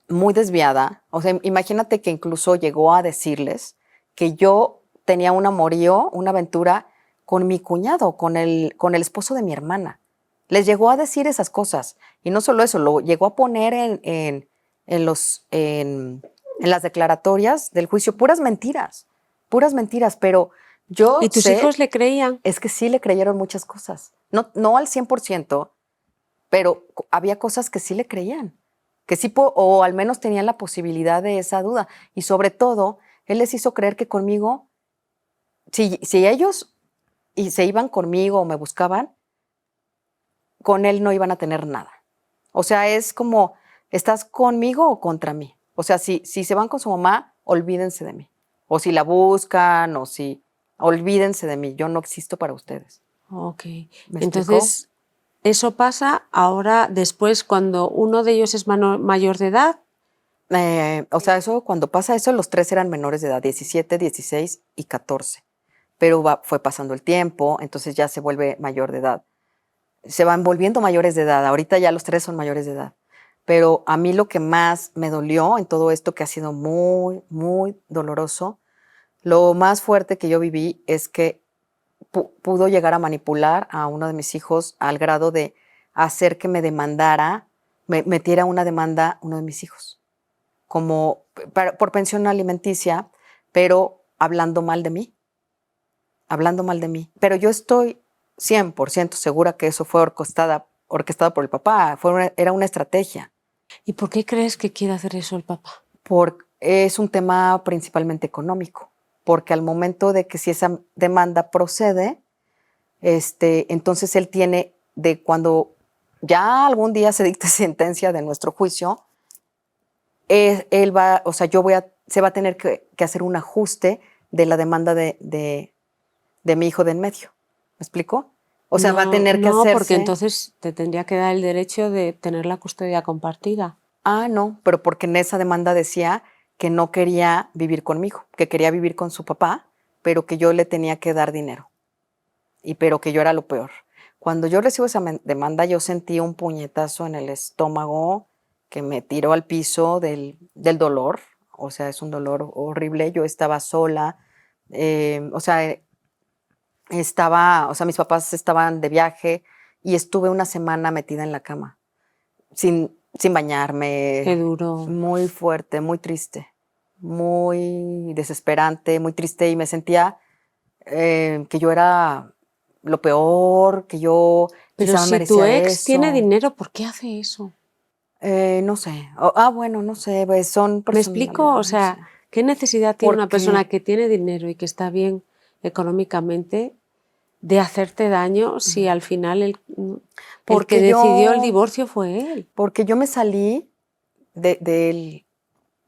muy desviada. O sea, imagínate que incluso llegó a decirles que yo tenía un amorío, una aventura con mi cuñado, con el esposo de mi hermana. Les llegó a decir esas cosas. Y no solo eso, lo llegó a poner en las declaratorias del juicio, puras mentiras, pero yo ¿Y tus sé, hijos le creían? es que sí le creyeron muchas cosas. No al 100%, pero había cosas que sí le creían, que sí, o al menos tenían la posibilidad de esa duda. Y sobre todo, él les hizo creer que conmigo, si ellos se iban conmigo o me buscaban, con él no iban a tener nada. O sea, es como, ¿estás conmigo o contra mí? O sea, si se van con su mamá, olvídense de mí. O si la buscan, olvídense de mí. Yo no existo para ustedes. Ok. ¿Me Entonces, eso pasa ahora, después, cuando uno de ellos es mayor de edad. O sea, cuando pasa eso, los tres eran menores de edad, 17, 16 y 14. Pero fue pasando el tiempo, entonces ya se vuelve mayor de edad. Se van volviendo mayores de edad. Ahorita ya los tres son mayores de edad. Pero a mí lo que más me dolió en todo esto, que ha sido muy, muy doloroso, lo más fuerte que yo viví es que pudo llegar a manipular a uno de mis hijos al grado de hacer que me demandara, metiera una demanda uno de mis hijos, como por pensión alimenticia, pero hablando mal de mí. Pero yo estoy 100% segura que eso fue orquestado por el papá, era una estrategia. ¿Y por qué crees que quiere hacer eso el papá? Es un tema principalmente económico, porque al momento de que si esa demanda procede, entonces él tiene de cuando ya algún día se dicte sentencia de nuestro juicio, él va, o sea, se va a tener que hacer un ajuste de la demanda de mi hijo de en medio. ¿Me explico? O sea, va a tener que hacerse. No, porque entonces te tendría que dar el derecho de tener la custodia compartida. No, pero porque en esa demanda decía que no quería vivir conmigo, que quería vivir con su papá, pero que yo le tenía que dar dinero. Pero que yo era lo peor. Cuando yo recibo esa demanda, yo sentí un puñetazo en el estómago que me tiró al piso del dolor. O sea, es un dolor horrible. Yo estaba sola. O sea, mis papás estaban de viaje y estuve una semana metida en la cama, sin bañarme. Qué duro. Muy fuerte, muy triste, muy desesperante, muy triste, y me sentía que yo era lo peor, que yo Pero quizá me si merecía tu ex eso. tiene dinero, ¿por qué hace eso? No sé. Bueno, no sé, pues son ¿Me explico? O personalidades, no sea, sé. ¿qué necesidad tiene una persona Porque que tiene dinero y que está bien económicamente de hacerte daño si al final el que decidió el divorcio fue él? porque yo me salí del,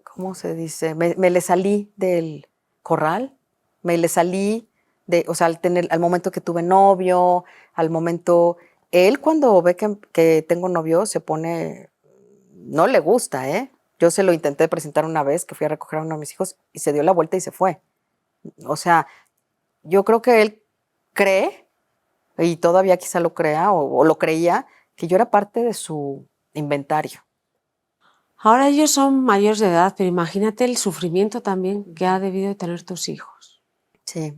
¿cómo se dice? Me le salí del corral, me le salí o sea, al momento que tuve novio, al momento, él cuando ve que tengo novio se pone, no le gusta, ¿eh? Yo se lo intenté presentar una vez que fui a recoger a uno de mis hijos y se dio la vuelta y se fue. O sea, yo creo que él cree, y todavía quizá lo crea o lo creía, que yo era parte de su inventario. Ahora ellos son mayores de edad, pero imagínate el sufrimiento también que ha debido de tener tus hijos. Sí,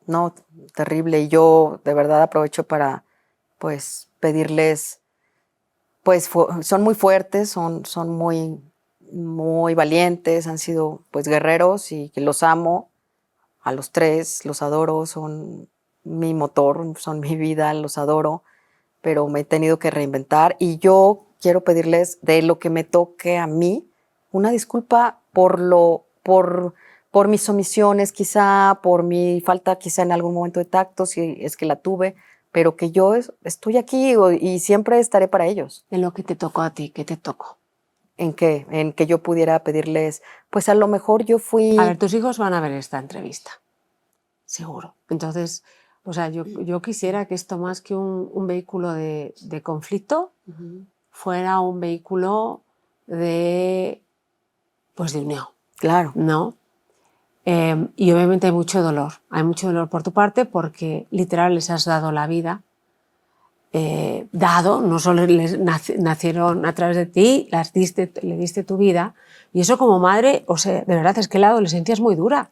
no, terrible. Y yo de verdad aprovecho para, pues, pedirles, pues, son muy fuertes, son muy, muy valientes, han sido, pues, guerreros y que los amo a los tres, los adoro, son mi motor, son mi vida, los adoro, pero me he tenido que reinventar y yo quiero pedirles de lo que me toque a mí una disculpa por mis omisiones, quizá, por mi falta quizá en algún momento de tacto, si es que la tuve, pero que yo estoy aquí y siempre estaré para ellos. En lo que te tocó a ti, ¿qué te tocó? ¿En qué? En que yo pudiera pedirles, pues a lo mejor yo A ver, fui... tus hijos van a ver esta entrevista, seguro. Entonces, o sea, yo quisiera que esto más que un vehículo de conflicto fuera un vehículo de, pues de unión, Claro. ¿no? Y obviamente hay mucho dolor por tu parte porque literal les has dado la vida, no solo les nacieron a través de ti, le diste tu vida, y eso como madre, o sea, de verdad es que la adolescencia es muy dura.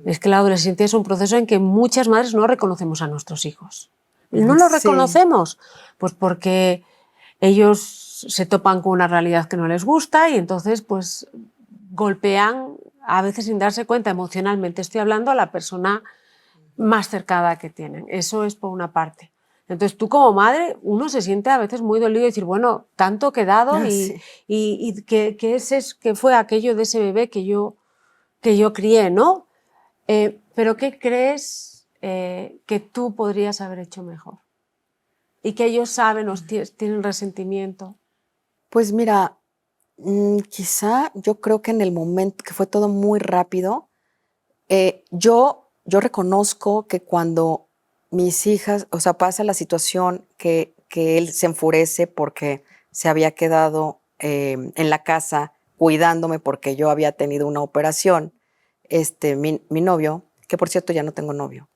Es que la adolescencia es un proceso en que muchas madres no reconocemos a nuestros hijos. No los Sí. reconocemos, pues porque ellos se topan con una realidad que no les gusta y entonces pues golpean, a veces sin darse cuenta emocionalmente, estoy hablando a la persona más cercana que tienen. Eso es por una parte. Entonces tú como madre, uno se siente a veces muy dolido y decir, bueno, tanto que he dado Sí. y que fue aquello de ese bebé que yo crié, ¿no? Pero ¿qué crees que tú podrías haber hecho mejor? Y que ellos saben o tienen resentimiento. Pues mira, quizá yo creo que en el momento que fue todo muy rápido, yo reconozco que cuando mis hijas, o sea, pasa la situación que él se enfurece porque se había quedado en la casa cuidándome porque yo había tenido una operación, mi novio, que por cierto ya no tengo novio,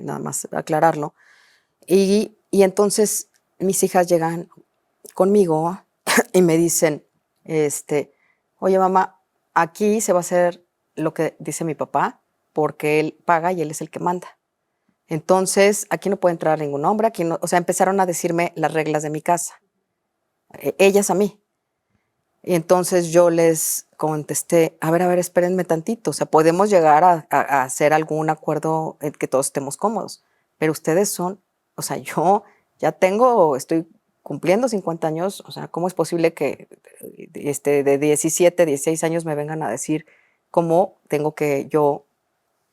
nada más aclararlo, y entonces mis hijas llegan conmigo y me dicen, oye mamá, aquí se va a hacer lo que dice mi papá, porque él paga y él es el que manda. Entonces, aquí no puede entrar ningún hombre, aquí no, o sea, empezaron a decirme las reglas de mi casa, ellas a mí. Y entonces yo les contesté, a ver, espérenme tantito, o sea, podemos llegar a hacer algún acuerdo en que todos estemos cómodos, pero ustedes son, o sea, yo ya estoy cumpliendo 50 años, o sea, ¿cómo es posible que de 17, 16 años me vengan a decir cómo tengo que yo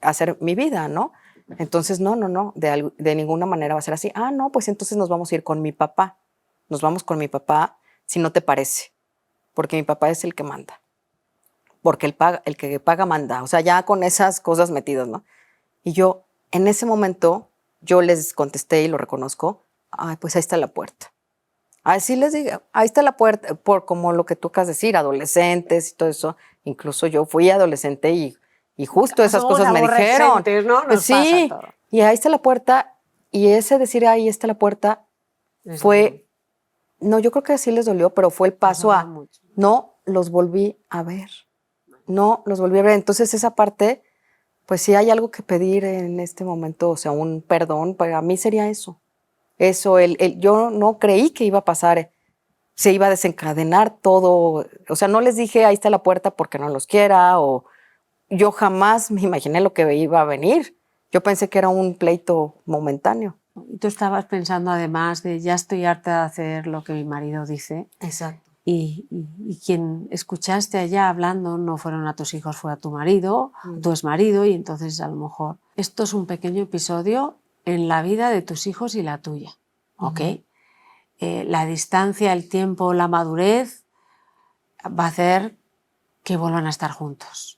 hacer mi vida, ¿no? Entonces, no, de ninguna manera va a ser así. No, pues entonces nos vamos a ir con mi papá. Nos vamos con mi papá, si no te parece, porque mi papá es el que manda. Porque el que paga manda. O sea, ya con esas cosas metidas, ¿no? Y yo, en ese momento, yo les contesté y lo reconozco. Pues ahí está la puerta. Así les digo, ahí está la puerta, por como lo que tú acabas de decir, adolescentes y todo eso. Incluso yo fui adolescente y justo esas Somos cosas me dijeron. aborrecentes, ¿no? Nos pasa Sí, todo. y ahí está la puerta. Y ese decir ahí está la puerta fue, no, yo creo que sí les dolió, pero fue el paso a, no los volví a ver. No los volví a ver. Entonces esa parte, pues sí hay algo que pedir en este momento, o sea, un perdón, para mí sería eso. Eso, yo no creí que iba a pasar, se iba a desencadenar todo. O sea, no les dije, ahí está la puerta porque no los quiera, o yo jamás me imaginé lo que iba a venir. Yo pensé que era un pleito momentáneo. Y tú estabas pensando además de ya estoy harta de hacer lo que mi marido dice. Exacto. Y quien escuchaste allá hablando no fueron a tus hijos, fue a tu marido, a tu exmarido, y entonces a lo mejor esto es un pequeño episodio en la vida de tus hijos y la tuya, ¿ok? La distancia, el tiempo, la madurez va a hacer que vuelvan a estar juntos,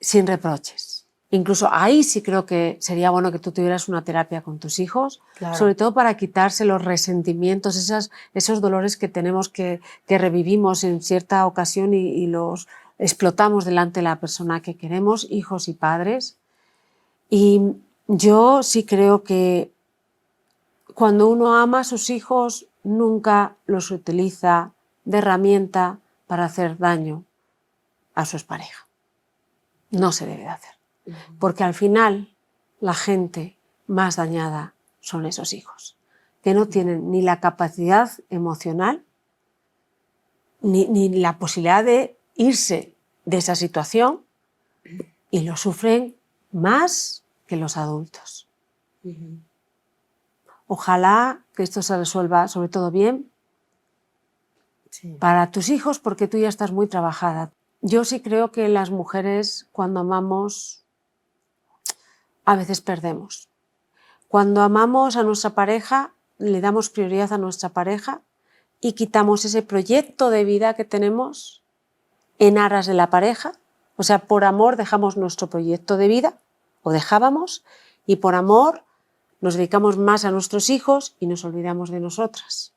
sin reproches. Incluso ahí sí creo que sería bueno que tú tuvieras una terapia con tus hijos, Claro. sobre todo para quitarse los resentimientos, esos dolores que tenemos que revivimos en cierta ocasión y los explotamos delante de la persona que queremos, hijos y padres. Y yo sí creo que cuando uno ama a sus hijos nunca los utiliza de herramienta para hacer daño a su expareja. No se debe de hacer. Porque al final la gente más dañada son esos hijos, que no tienen ni la capacidad emocional ni la posibilidad de irse de esa situación y lo sufren más que los adultos. Ojalá que esto se resuelva sobre todo bien para tus hijos, porque tú ya estás muy trabajada. Yo sí creo que las mujeres cuando amamos a veces perdemos. Cuando amamos a nuestra pareja, le damos prioridad a nuestra pareja y quitamos ese proyecto de vida que tenemos en aras de la pareja. O sea, por amor dejamos nuestro proyecto de vida, o dejábamos, y por amor nos dedicamos más a nuestros hijos y nos olvidamos de nosotras.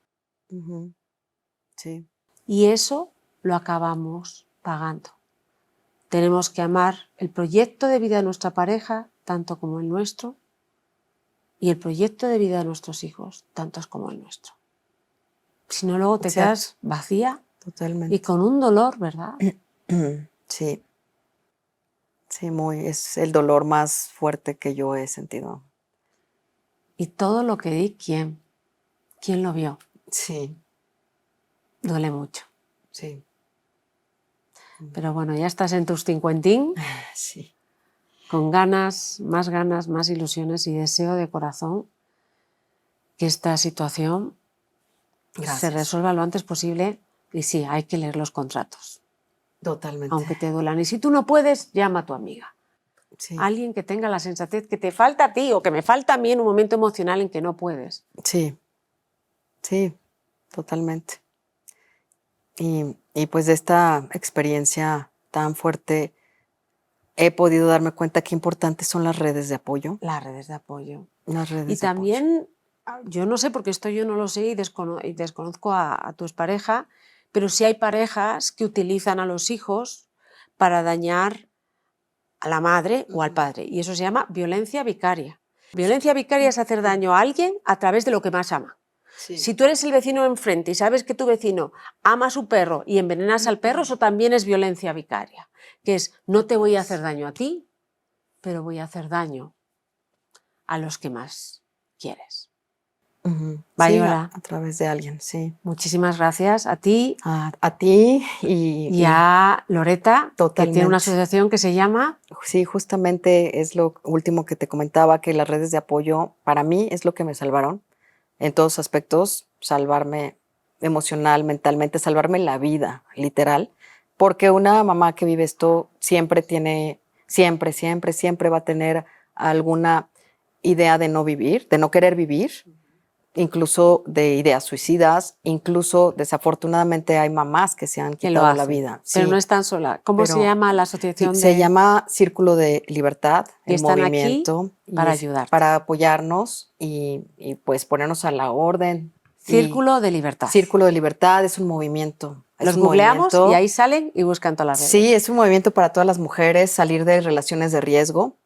Sí. Y eso lo acabamos pagando. Tenemos que amar el proyecto de vida de nuestra pareja tanto como el nuestro, y el proyecto de vida de nuestros hijos tantos como el nuestro. Si no, luego te quedas vacía. Totalmente. Y con un dolor, ¿verdad? Sí. Sí, es el dolor más fuerte que yo he sentido. Y todo lo que di, ¿quién? ¿Quién lo vio? Sí. Duele mucho. Sí. Pero bueno, ya estás en tus cincuentín. Sí. Con ganas, más ilusiones, y deseo de corazón que esta situación se resuelva lo antes posible. Y sí, hay que leer los contratos. Totalmente. Aunque te duelan. Y si tú no puedes, llama a tu amiga. Sí. Alguien que tenga la sensatez que te falta a ti o que me falta a mí en un momento emocional en que no puedes. Sí. Sí, totalmente. Y pues de esta experiencia tan fuerte he podido darme cuenta qué importantes son las redes de apoyo. Las redes de apoyo. Las redes Y de apoyo. también, yo no sé, porque esto yo no lo sé y desconozco a tu expareja, pero sí hay parejas que utilizan a los hijos para dañar a la madre o al padre. Y eso se llama violencia vicaria. Violencia vicaria es hacer daño a alguien a través de lo que más ama. Sí. Si tú eres el vecino de enfrente y sabes que tu vecino ama a su perro y envenenas al perro, eso también es violencia vicaria, que es no te voy a hacer daño a ti, pero voy a hacer daño a los que más quieres. Bayola, sí, a través de alguien, sí. muchísimas gracias a ti. A ti y a Loreta, totalmente. Que tiene una asociación que se llama... Sí, justamente es lo último que te comentaba, que las redes de apoyo para mí es lo que me salvaron en todos aspectos, salvarme emocional, mentalmente, salvarme la vida, literal, porque una mamá que vive esto siempre va a tener alguna idea de no vivir, de no querer vivir, incluso de ideas suicidas, incluso desafortunadamente hay mamás que se han quitado la vida. Pero sí, no están solas. ¿Cómo se llama la asociación? Se llama Círculo de Libertad, y el están movimiento. Aquí para ayudar. Para apoyarnos y pues ponernos a la orden. Círculo de Libertad. Círculo de Libertad es un movimiento. Los googleamos y ahí salen y buscan todas las redes. Sí, es un movimiento para todas las mujeres, salir de relaciones de riesgo.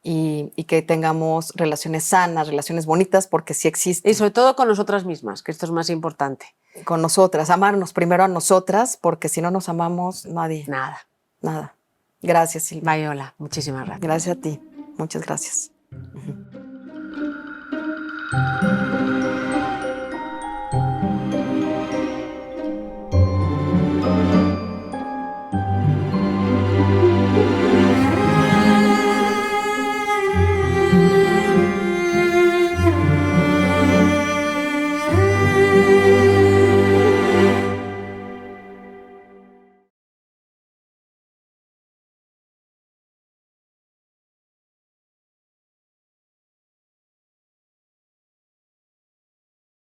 Y que tengamos relaciones sanas, relaciones bonitas, porque sí existen. Y sobre todo con nosotras mismas, que esto es más importante. Con nosotras, amarnos primero a nosotras, porque si no nos amamos, nadie. Nada. Gracias, Silvia. Bayola, muchísimas gracias. Gracias a ti. Muchas gracias.